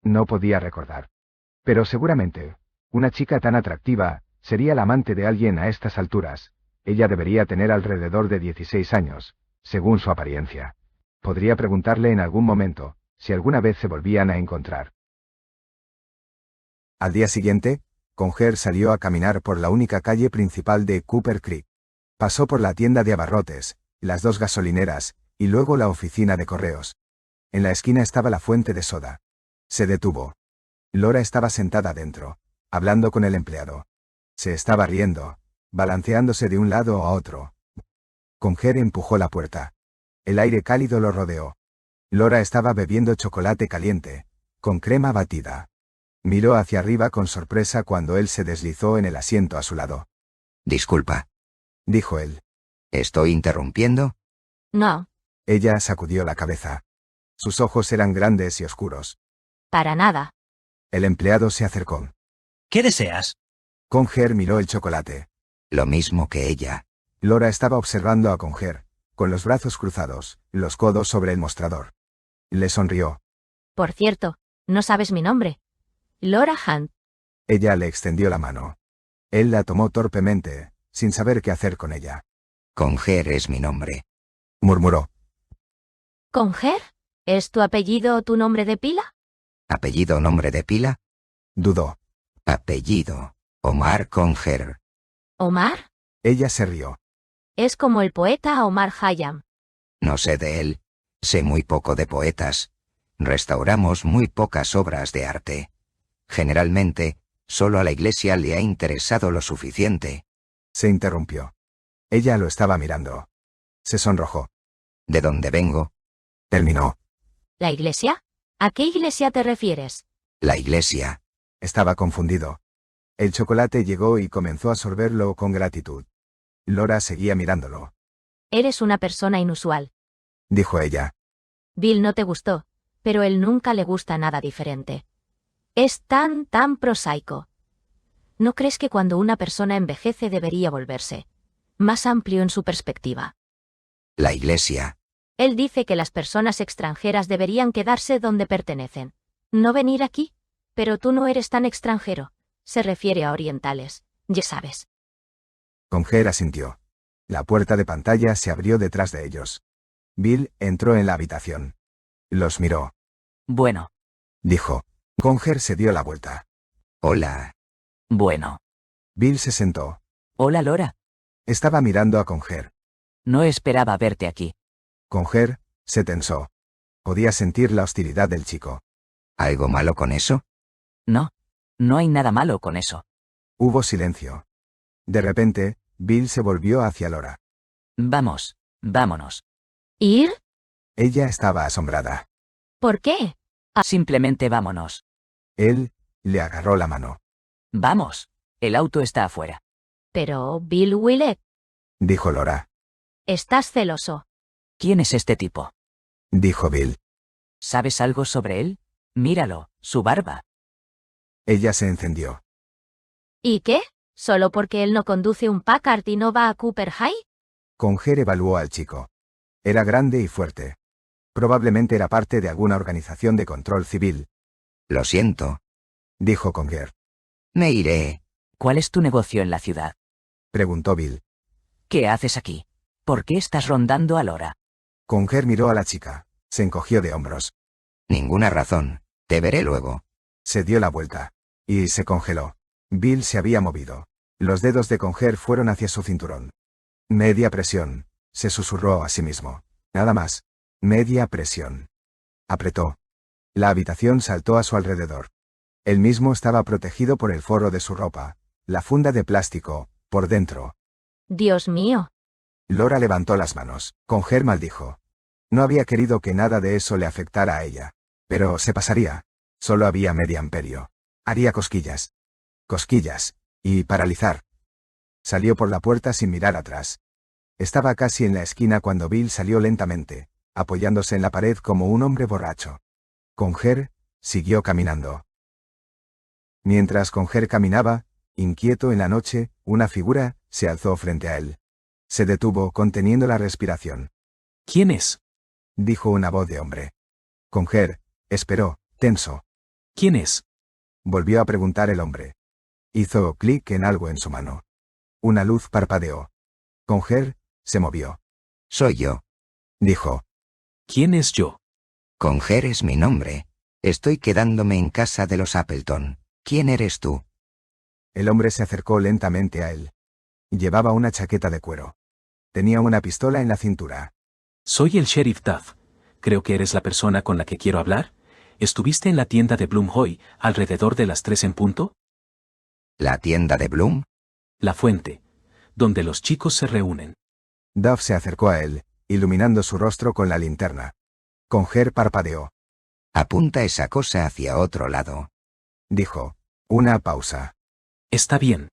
No podía recordar. Pero seguramente, una chica tan atractiva sería la amante de alguien a estas alturas. Ella debería tener alrededor de 16 años, según su apariencia. Podría preguntarle en algún momento, si alguna vez se volvían a encontrar. Al día siguiente, Conger salió a caminar por la única calle principal de Cooper Creek. Pasó por la tienda de abarrotes, las 2 gasolineras, y luego la oficina de correos. En la esquina estaba la fuente de soda. Se detuvo. Lora estaba sentada dentro, hablando con el empleado. Se estaba riendo, balanceándose de un lado a otro. Conger empujó la puerta. El aire cálido lo rodeó. Lora estaba bebiendo chocolate caliente, con crema batida. Miró hacia arriba con sorpresa cuando él se deslizó en el asiento a su lado. Disculpa. Dijo él. ¿Estoy interrumpiendo? No, Ella sacudió la cabeza. Sus ojos eran grandes y oscuros. para nada. El empleado se acercó. ¿Qué deseas? Conger miró el chocolate. Lo mismo que ella. Lora estaba observando a Conger, con los brazos cruzados, los codos sobre el mostrador. Le sonrió. Por cierto, no sabes mi nombre. Lora Hunt. Ella le extendió la mano. Él la tomó torpemente, sin saber qué hacer con ella. Conger es mi nombre. Murmuró. ¿Conger? ¿Es tu apellido o tu nombre de pila? ¿Apellido nombre de pila? Dudó. Apellido. Omar Conger. ¿Omar? Ella se rió. Es como el poeta Omar Khayyam. No sé de él. Sé muy poco de poetas. Restauramos muy pocas obras de arte. Generalmente, solo a la iglesia le ha interesado lo suficiente. Se interrumpió. Ella lo estaba mirando. Se sonrojó. ¿De dónde vengo? Terminó. ¿La iglesia? ¿A qué iglesia te refieres? La iglesia. Estaba confundido. El chocolate llegó y comenzó a sorberlo con gratitud. Laura seguía mirándolo. Eres una persona inusual. Dijo ella. Bill no te gustó, pero él nunca le gusta nada diferente. Es tan prosaico. ¿No crees que cuando una persona envejece debería volverse más amplio en su perspectiva? La iglesia. Él dice que las personas extranjeras deberían quedarse donde pertenecen. No venir aquí. Pero tú no eres tan extranjero. Se refiere a orientales, ya sabes. Conger asintió. La puerta de pantalla se abrió detrás de ellos. Bill entró en la habitación. Los miró. Bueno, Dijo. Conger se dio la vuelta. Hola. bueno. Bill se sentó. Hola, Laura. Estaba mirando a Conger. No esperaba verte aquí. Conger se tensó. Podía sentir la hostilidad del chico. ¿Algo malo con eso? No. No hay nada malo con eso. Hubo silencio. De repente, Bill se volvió hacia Laura. Vamos, vámonos. ¿Ir? Ella estaba asombrada. ¿Por qué? Simplemente vámonos. Él le agarró la mano. Vamos. El auto está afuera. Pero, Bill Willett, Dijo Laura. estás celoso. ¿Quién es este tipo? Dijo Bill. ¿Sabes algo sobre él? Míralo, su barba. Ella se encendió. ¿Y qué? ¿Solo porque él no conduce un Packard y no va a Cooper High? Conger evaluó al chico. Era grande y fuerte. Probablemente era parte de alguna organización de control civil. Lo siento. Dijo Conger. Me iré. ¿Cuál es tu negocio en la ciudad? Preguntó Bill. ¿Qué haces aquí? ¿Por qué estás rondando a Laura? Conger miró a la chica. Se encogió de hombros. Ninguna razón. Te veré luego. Se dio la vuelta. Y se congeló. Bill se había movido. Los dedos de Conger fueron hacia su cinturón. Media presión. Se susurró a sí mismo. Nada más. Media presión. Apretó. La habitación saltó a su alrededor. Él mismo estaba protegido por el forro de su ropa. La funda de plástico, por dentro. Dios mío. Laura levantó las manos. Conger maldijo. No había querido que nada de eso le afectara a ella. Pero se pasaría. Solo había media amperio. Haría cosquillas. Cosquillas. Y paralizar. Salió por la puerta sin mirar atrás. Estaba casi en la esquina cuando Bill salió lentamente, apoyándose en la pared como un hombre borracho. Conger siguió caminando. Mientras Conger caminaba, inquieto en la noche, una figura se alzó frente a él. Se detuvo conteniendo la respiración. ¿Quién es? Dijo una voz de hombre. Conger esperó, tenso. ¿Quién es? Volvió a preguntar el hombre. Hizo clic en algo en su mano. Una luz parpadeó. Conger se movió. Soy yo. Dijo. ¿Quién es yo? Conger es mi nombre. Estoy quedándome en casa de los Appleton. ¿Quién eres tú? El hombre se acercó lentamente a él. Llevaba una chaqueta de cuero. Tenía una pistola en la cintura. Soy el sheriff Duff. Creo que eres la persona con la que quiero hablar. ¿Estuviste en la tienda de Blumhoy alrededor de las 3 en punto? ¿La tienda de Bloom? La fuente, donde los chicos se reúnen. Duff se acercó a él, iluminando su rostro con la linterna. Conger parpadeó. Apunta esa cosa hacia otro lado. Dijo. Una pausa. Está bien.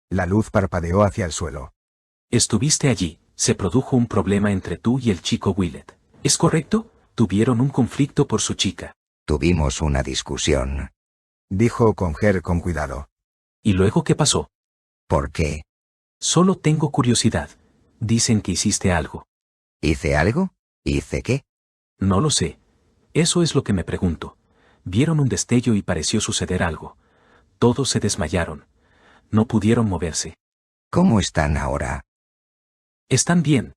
La luz parpadeó hacia el suelo. Estuviste allí. Se produjo un problema entre tú y el chico Willett. ¿Es correcto? Tuvieron un conflicto por su chica. Tuvimos una discusión. Dijo Conger con cuidado. ¿Y luego qué pasó? ¿Por qué? Solo tengo curiosidad. Dicen que hiciste algo. ¿Hice algo? ¿Hice qué? No lo sé. Eso es lo que me pregunto. Vieron un destello y pareció suceder algo. Todos se desmayaron. No pudieron moverse. ¿Cómo están ahora? Están bien.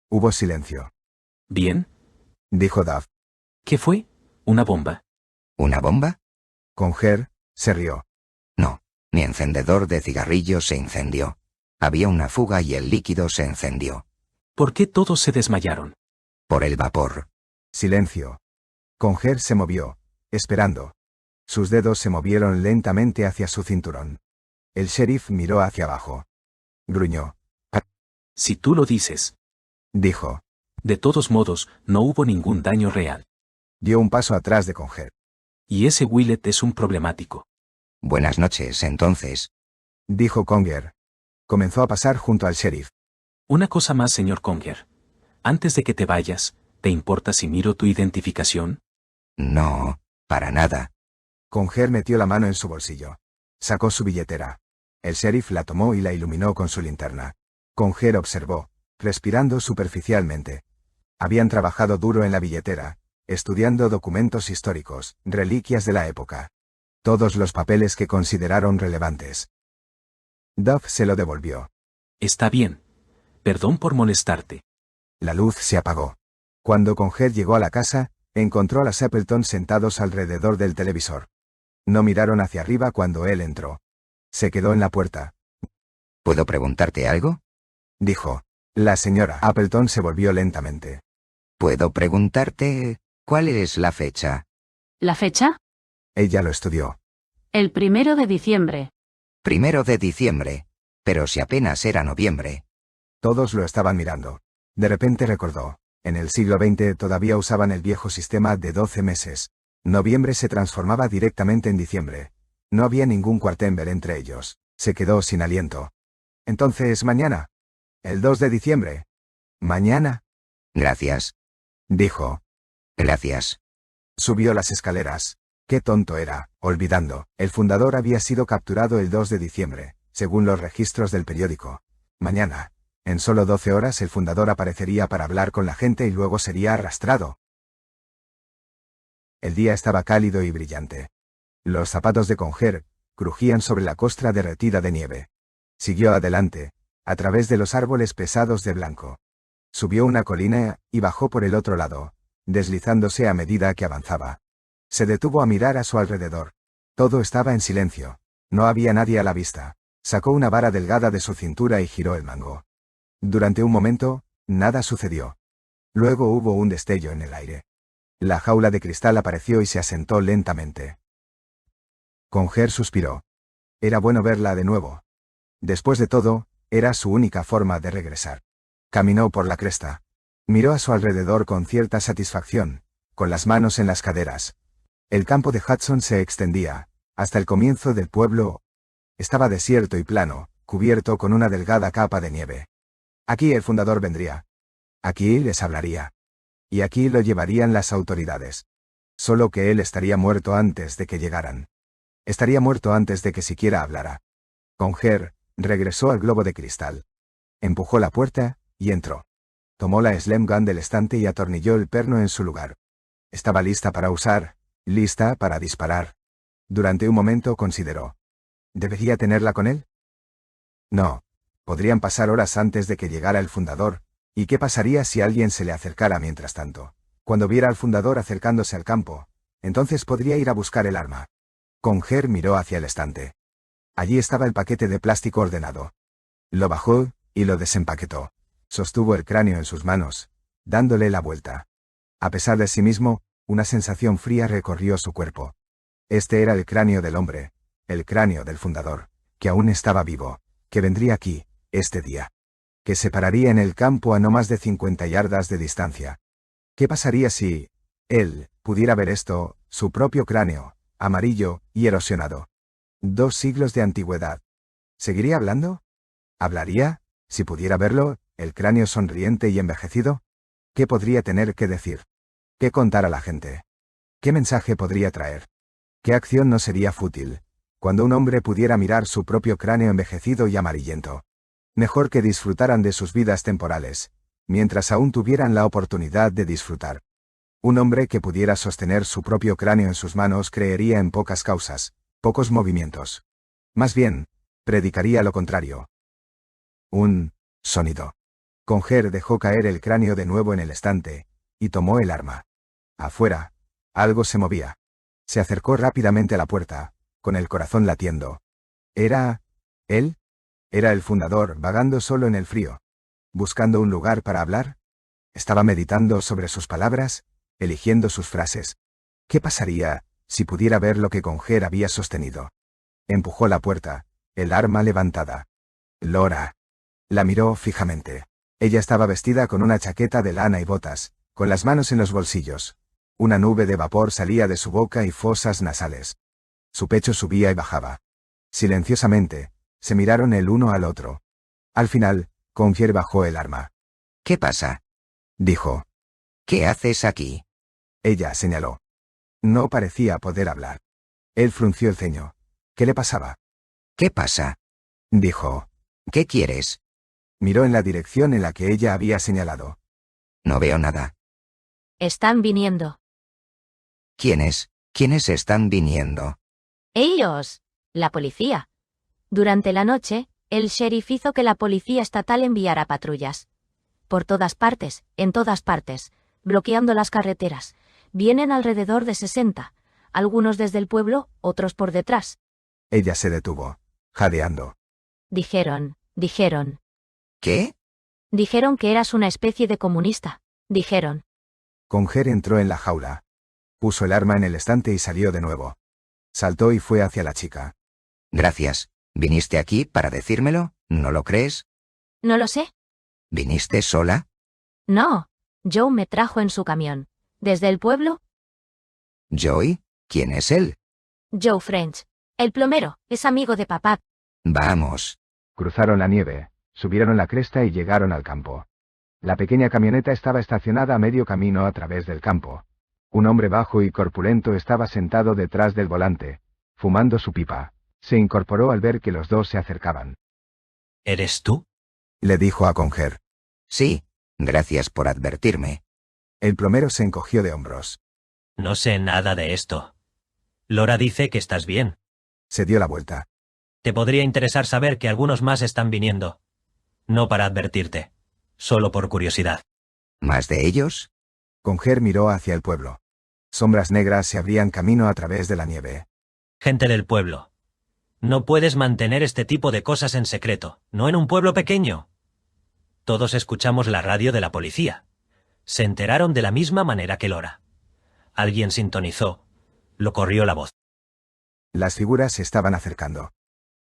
Hubo silencio. ¿Bien? Dijo Duff. ¿Qué fue? ¿Una bomba? ¿Una bomba? Conger se rió. No, mi encendedor de cigarrillos se incendió. Había una fuga y el líquido se encendió. ¿Por qué todos se desmayaron? Por el vapor. Silencio. Conger se movió, esperando. Sus dedos se movieron lentamente hacia su cinturón. El sheriff miró hacia abajo. Gruñó. Si tú lo dices. dijo. De todos modos, no hubo ningún daño real. Dio un paso atrás de Conger. Y ese Willett es un problemático. Buenas noches, entonces. Dijo Conger. Comenzó a pasar junto al sheriff. Una cosa más, señor Conger. Antes de que te vayas, ¿te importa si miro tu identificación? No, para nada. Conger metió la mano en su bolsillo. Sacó su billetera. El sheriff la tomó y la iluminó con su linterna. Conger observó, respirando superficialmente. Habían trabajado duro en la billetera, estudiando documentos históricos, reliquias de la época. Todos los papeles que consideraron relevantes. Duff se lo devolvió. Está bien. Perdón por molestarte. La luz se apagó. Cuando Conger llegó a la casa, encontró a los Appleton sentados alrededor del televisor. No miraron hacia arriba cuando él entró. Se quedó en la puerta. ¿Puedo preguntarte algo? Dijo. La señora Appleton se volvió lentamente. ¿Puedo preguntarte cuál es la fecha? ¿La fecha? Ella lo estudió. El 1 de diciembre. 1 de diciembre. Pero si apenas era noviembre. Todos lo estaban mirando. De repente recordó. En el siglo XX todavía usaban el viejo sistema de 12 meses. Noviembre se transformaba directamente en diciembre. No había ningún cuartember entre ellos. Se quedó sin aliento. Entonces, mañana. El 2 de diciembre. Mañana. Gracias. Dijo. Gracias. Subió las escaleras. Qué tonto era, olvidando. El fundador había sido capturado el 2 de diciembre, según los registros del periódico. Mañana. En solo 12 horas el fundador aparecería para hablar con la gente y luego sería arrastrado. El día estaba cálido y brillante. Los zapatos de Conger crujían sobre la costra derretida de nieve. Siguió adelante, a través de los árboles pesados de blanco. Subió una colina y bajó por el otro lado, deslizándose a medida que avanzaba. Se detuvo a mirar a su alrededor. Todo estaba en silencio. No había nadie a la vista. Sacó una vara delgada de su cintura y giró el mango. Durante un momento, nada sucedió. Luego hubo un destello en el aire. La jaula de cristal apareció y se asentó lentamente. Conger suspiró. Era bueno verla de nuevo. Después de todo, era su única forma de regresar. Caminó por la cresta. Miró a su alrededor con cierta satisfacción, con las manos en las caderas. El campo de Hudson se extendía, hasta el comienzo del pueblo. Estaba desierto y plano, cubierto con una delgada capa de nieve. Aquí el fundador vendría. Aquí les hablaría. Y aquí lo llevarían las autoridades. Solo que él estaría muerto antes de que llegaran. Estaría muerto antes de que siquiera hablara. Conger regresó al globo de cristal. Empujó la puerta y entró. Tomó la Slam Gun del estante y atornilló el perno en su lugar. Estaba lista para usar, lista para disparar. Durante un momento consideró. ¿Debería tenerla con él? No. Podrían pasar horas antes de que llegara el fundador, ¿y qué pasaría si alguien se le acercara mientras tanto? Cuando viera al fundador acercándose al campo, entonces podría ir a buscar el arma. Conger miró hacia el estante. Allí estaba el paquete de plástico ordenado. Lo bajó y lo desempaquetó. Sostuvo el cráneo en sus manos, dándole la vuelta. A pesar de sí mismo, una sensación fría recorrió su cuerpo. Este era el cráneo del hombre, el cráneo del fundador, que aún estaba vivo, que vendría aquí, este día. Que se pararía en el campo a no más de 50 yardas de distancia. ¿Qué pasaría si él pudiera ver esto, su propio cráneo, amarillo y erosionado? 2 siglos de antigüedad. ¿Seguiría hablando? ¿Hablaría, si pudiera verlo, el cráneo sonriente y envejecido? ¿Qué podría tener que decir? ¿Qué contar a la gente? ¿Qué mensaje podría traer? ¿Qué acción no sería fútil, cuando un hombre pudiera mirar su propio cráneo envejecido y amarillento? Mejor que disfrutaran de sus vidas temporales, mientras aún tuvieran la oportunidad de disfrutar. Un hombre que pudiera sostener su propio cráneo en sus manos creería en pocas causas, pocos movimientos. Más bien, predicaría lo contrario. Un sonido. Conger dejó caer el cráneo de nuevo en el estante, y tomó el arma. Afuera, algo se movía. Se acercó rápidamente a la puerta, con el corazón latiendo. ¿Era él? ¿Era el fundador vagando solo en el frío? ¿Buscando un lugar para hablar? ¿Estaba meditando sobre sus palabras, eligiendo sus frases? ¿Qué pasaría si pudiera ver lo que Conger había sostenido? Empujó la puerta, el arma levantada. Laura. La miró fijamente. Ella estaba vestida con una chaqueta de lana y botas, con las manos en los bolsillos. Una nube de vapor salía de su boca y fosas nasales. Su pecho subía y bajaba. Silenciosamente, se miraron el uno al otro. Al final, Congier bajó el arma. ¿Qué pasa? Dijo. ¿Qué haces aquí? Ella señaló. No parecía poder hablar. Él frunció el ceño. ¿Qué le pasaba? ¿Qué pasa? Dijo. ¿Qué quieres? Miró en la dirección en la que ella había señalado. No veo nada. Están viniendo. ¿Quiénes? ¿Quiénes están viniendo? Ellos. La policía. Durante la noche, el sheriff hizo que la policía estatal enviara patrullas. Por todas partes, en todas partes, bloqueando las carreteras. Vienen alrededor de 60. Algunos desde el pueblo, otros por detrás. Ella se detuvo, jadeando. Dijeron. ¿Qué? Dijeron que eras una especie de comunista. Dijeron. Congier entró en la jaula. Puso el arma en el estante y salió de nuevo. Saltó y fue hacia la chica. Gracias. ¿Viniste aquí para decírmelo? ¿No lo crees? No lo sé. ¿Viniste sola? No. Joe me trajo en su camión. ¿Desde el pueblo? ¿Joey? ¿Quién es él? Joe French. El plomero. Es amigo de papá. Vamos. Cruzaron la nieve, subieron la cresta y llegaron al campo. La pequeña camioneta estaba estacionada a medio camino a través del campo. Un hombre bajo y corpulento estaba sentado detrás del volante, fumando su pipa. Se incorporó al ver que los dos se acercaban. ¿Eres tú? Le dijo a Congier. Sí, gracias por advertirme. El plomero se encogió de hombros. No sé nada de esto. Laura dice que estás bien. Se dio la vuelta. Te podría interesar saber que algunos más están viniendo. No para advertirte, solo por curiosidad. ¿Más de ellos? Congier miró hacia el pueblo. Sombras negras se abrían camino a través de la nieve. Gente del pueblo. No puedes mantener este tipo de cosas en secreto, no en un pueblo pequeño. Todos escuchamos la radio de la policía. Se enteraron de la misma manera que Laura. Alguien sintonizó. Lo corrió la voz. Las figuras se estaban acercando.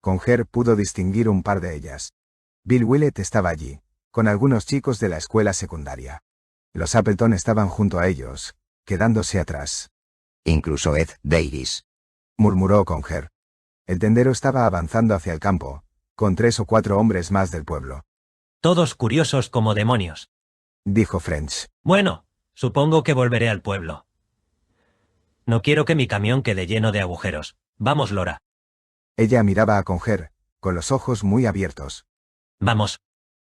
Congier pudo distinguir un par de ellas. Bill Willett estaba allí, con algunos chicos de la escuela secundaria. Los Appleton estaban junto a ellos, quedándose atrás. Incluso Ed Davis, murmuró Congier. El tendero estaba avanzando hacia el campo, con 3 o 4 hombres más del pueblo. Todos curiosos como demonios. Dijo French. Bueno, supongo que volveré al pueblo. No quiero que mi camión quede lleno de agujeros. Vamos, Laura. Ella miraba a Congier, con los ojos muy abiertos. Vamos.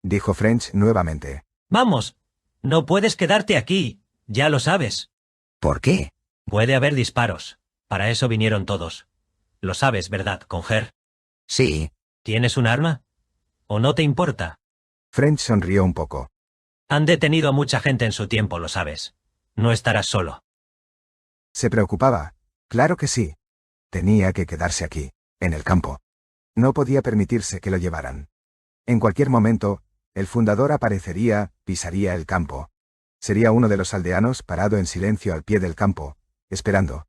Dijo French nuevamente. Vamos. No puedes quedarte aquí. Ya lo sabes. ¿Por qué? Puede haber disparos. Para eso vinieron todos. Lo sabes, ¿verdad, Congier? Sí. ¿Tienes un arma? ¿O no te importa? French sonrió un poco. Han detenido a mucha gente en su tiempo, lo sabes. No estarás solo. Se preocupaba. Claro que sí. Tenía que quedarse aquí, en el campo. No podía permitirse que lo llevaran. En cualquier momento, el fundador aparecería, pisaría el campo. Sería uno de los aldeanos parado en silencio al pie del campo, esperando.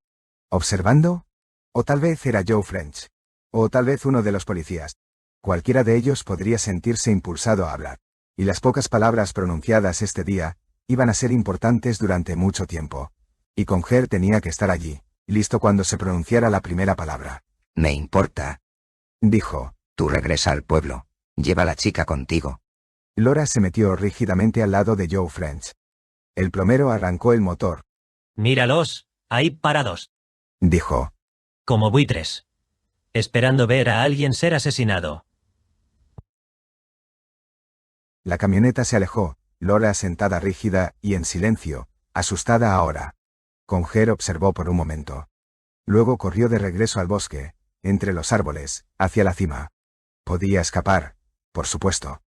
¿Observando? O tal vez era Joe French. O tal vez uno de los policías. Cualquiera de ellos podría sentirse impulsado a hablar. Y las pocas palabras pronunciadas este día, iban a ser importantes durante mucho tiempo. Y Congier tenía que estar allí, listo cuando se pronunciara la primera palabra. Me importa. Dijo. Tú regresa al pueblo. Lleva a la chica contigo. Laura se metió rígidamente al lado de Joe French. El plomero arrancó el motor. Míralos, ahí parados. Dijo. Como buitres. Esperando ver a alguien ser asesinado. La camioneta se alejó, Laura sentada rígida y en silencio, asustada ahora. Congier observó por un momento. Luego corrió de regreso al bosque, entre los árboles, hacia la cima. Podía escapar, por supuesto.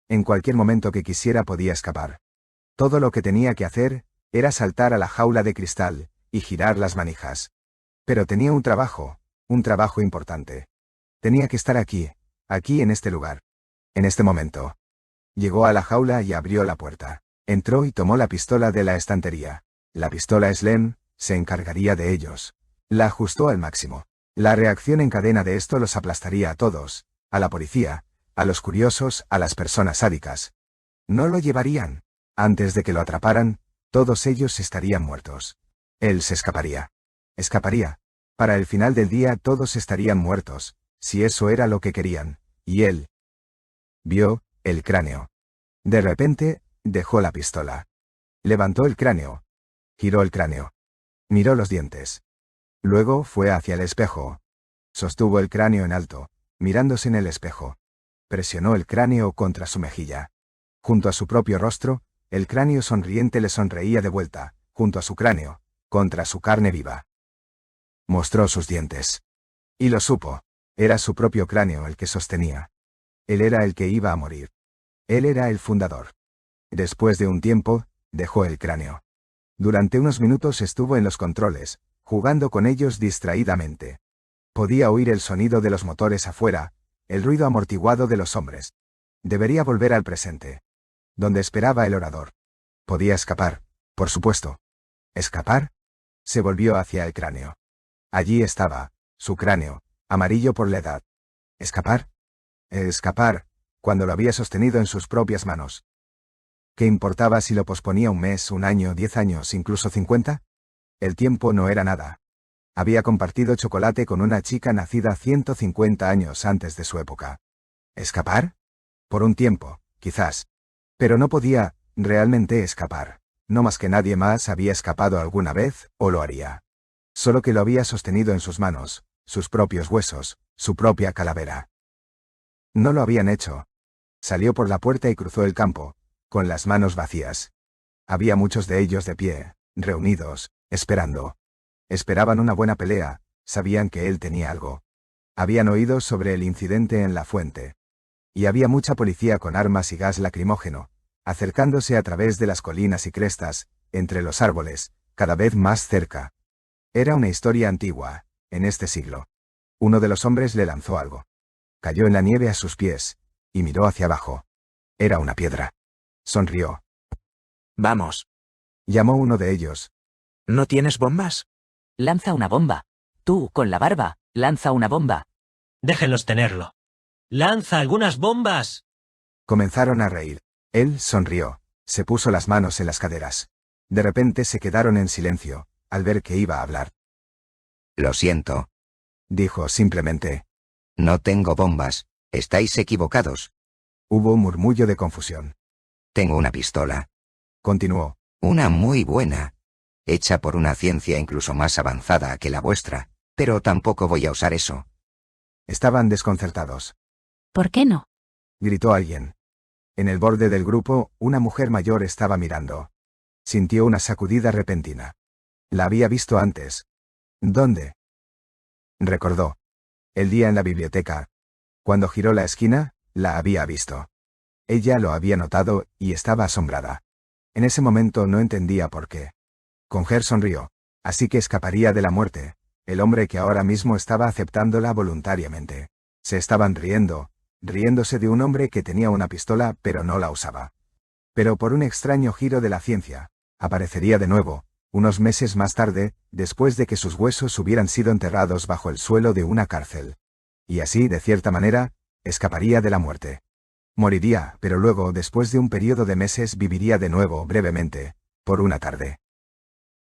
En cualquier momento que quisiera podía escapar. Todo lo que tenía que hacer, era saltar a la jaula de cristal, y girar las manijas. Pero tenía un trabajo importante. Tenía que estar aquí en este lugar. En este momento. Llegó a la jaula y abrió la puerta. Entró y tomó la pistola de la estantería. La pistola Slim se encargaría de ellos. La ajustó al máximo. La reacción en cadena de esto los aplastaría a todos, a la policía, a los curiosos, a las personas sádicas. No lo llevarían. Antes de que lo atraparan, todos ellos estarían muertos. Él se escaparía. Escaparía. Para el final del día todos estarían muertos, si eso era lo que querían, y él vio el cráneo. De repente, dejó la pistola. Levantó el cráneo. Giró el cráneo. Miró los dientes. Luego fue hacia el espejo. Sostuvo el cráneo en alto, mirándose en el espejo. Presionó el cráneo contra su mejilla. Junto a su propio rostro, el cráneo sonriente le sonreía de vuelta, junto a su cráneo, contra su carne viva. Mostró sus dientes. Y lo supo. Era su propio cráneo el que sostenía. Él era el que iba a morir. Él era el fundador. Después de un tiempo, dejó el cráneo. Durante unos minutos estuvo en los controles, jugando con ellos distraídamente. Podía oír el sonido de los motores afuera, el ruido amortiguado de los hombres. Debería volver al presente. Donde esperaba el orador. Podía escapar, por supuesto. ¿Escapar? Se volvió hacia el cráneo. Allí estaba, su cráneo, amarillo por la edad. ¿Escapar? Escapar, cuando lo había sostenido en sus propias manos. ¿Qué importaba si lo posponía un mes, un año, 10 años, incluso 50? El tiempo no era nada. Había compartido chocolate con una chica nacida 150 años antes de su época. ¿Escapar? Por un tiempo, quizás. Pero no podía, realmente escapar. No más que nadie más había escapado alguna vez, o lo haría. Solo que lo había sostenido en sus manos, sus propios huesos, su propia calavera. No lo habían hecho. Salió por la puerta y cruzó el campo, con las manos vacías. Había muchos de ellos de pie, reunidos, esperando. Esperaban una buena pelea, sabían que él tenía algo. Habían oído sobre el incidente en la fuente. Y había mucha policía con armas y gas lacrimógeno, acercándose a través de las colinas y crestas, entre los árboles, cada vez más cerca. Era una historia antigua, en este siglo. Uno de los hombres le lanzó algo. Cayó en la nieve a sus pies, y miró hacia abajo. Era una piedra. Sonrió. Vamos. Llamó uno de ellos. ¿No tienes bombas? Lanza una bomba. Tú, con la barba, lanza una bomba. Déjenlos tenerlo. ¡Lanza algunas bombas! Comenzaron a reír. Él sonrió. Se puso las manos en las caderas. De repente se quedaron en silencio, al ver que iba a hablar. Lo siento. Dijo simplemente. No tengo bombas. Estáis equivocados. Hubo un murmullo de confusión. Tengo una pistola. Continuó. Una muy buena. Hecha por una ciencia incluso más avanzada que la vuestra. Pero tampoco voy a usar eso. Estaban desconcertados. ¿Por qué no? Gritó alguien. En el borde del grupo, una mujer mayor estaba mirando. Sintió una sacudida repentina. La había visto antes. ¿Dónde? Recordó. El día en la biblioteca. Cuando giró la esquina, la había visto. Ella lo había notado, y estaba asombrada. En ese momento no entendía por qué. Conger sonrió. Así que escaparía de la muerte. El hombre que ahora mismo estaba aceptándola voluntariamente. Se estaban riéndose de un hombre que tenía una pistola pero no la usaba. Pero por un extraño giro de la ciencia, aparecería de nuevo, unos meses más tarde, después de que sus huesos hubieran sido enterrados bajo el suelo de una cárcel. Y así, de cierta manera, escaparía de la muerte. Moriría, pero luego, después de un periodo de meses, viviría de nuevo, brevemente, por una tarde.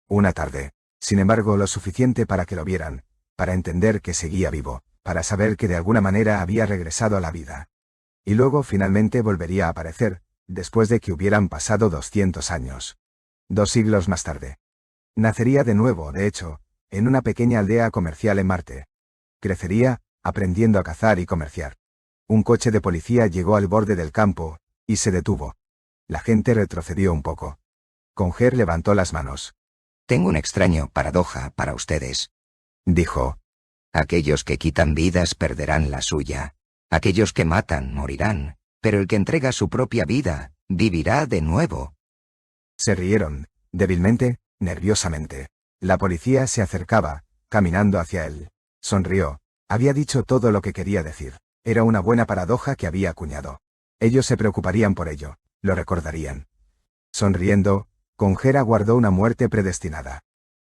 Una tarde. Sin embargo, lo suficiente para que lo vieran, para entender que seguía vivo, para saber que de alguna manera había regresado a la vida. Y luego finalmente volvería a aparecer, después de que hubieran pasado 200 años. 2 siglos más tarde. Nacería de nuevo, de hecho, en una pequeña aldea comercial en Marte. Crecería, aprendiendo a cazar y comerciar. Un coche de policía llegó al borde del campo, y se detuvo. La gente retrocedió un poco. Conger levantó las manos. Tengo una extraña paradoja para ustedes. Dijo. Aquellos que quitan vidas perderán la suya. Aquellos que matan morirán, pero el que entrega su propia vida, vivirá de nuevo. Se rieron, débilmente, nerviosamente. La policía se acercaba, caminando hacia él. Sonrió. Había dicho todo lo que quería decir. Era una buena paradoja que había acuñado. Ellos se preocuparían por ello, lo recordarían. Sonriendo, Conger aguardó una muerte predestinada.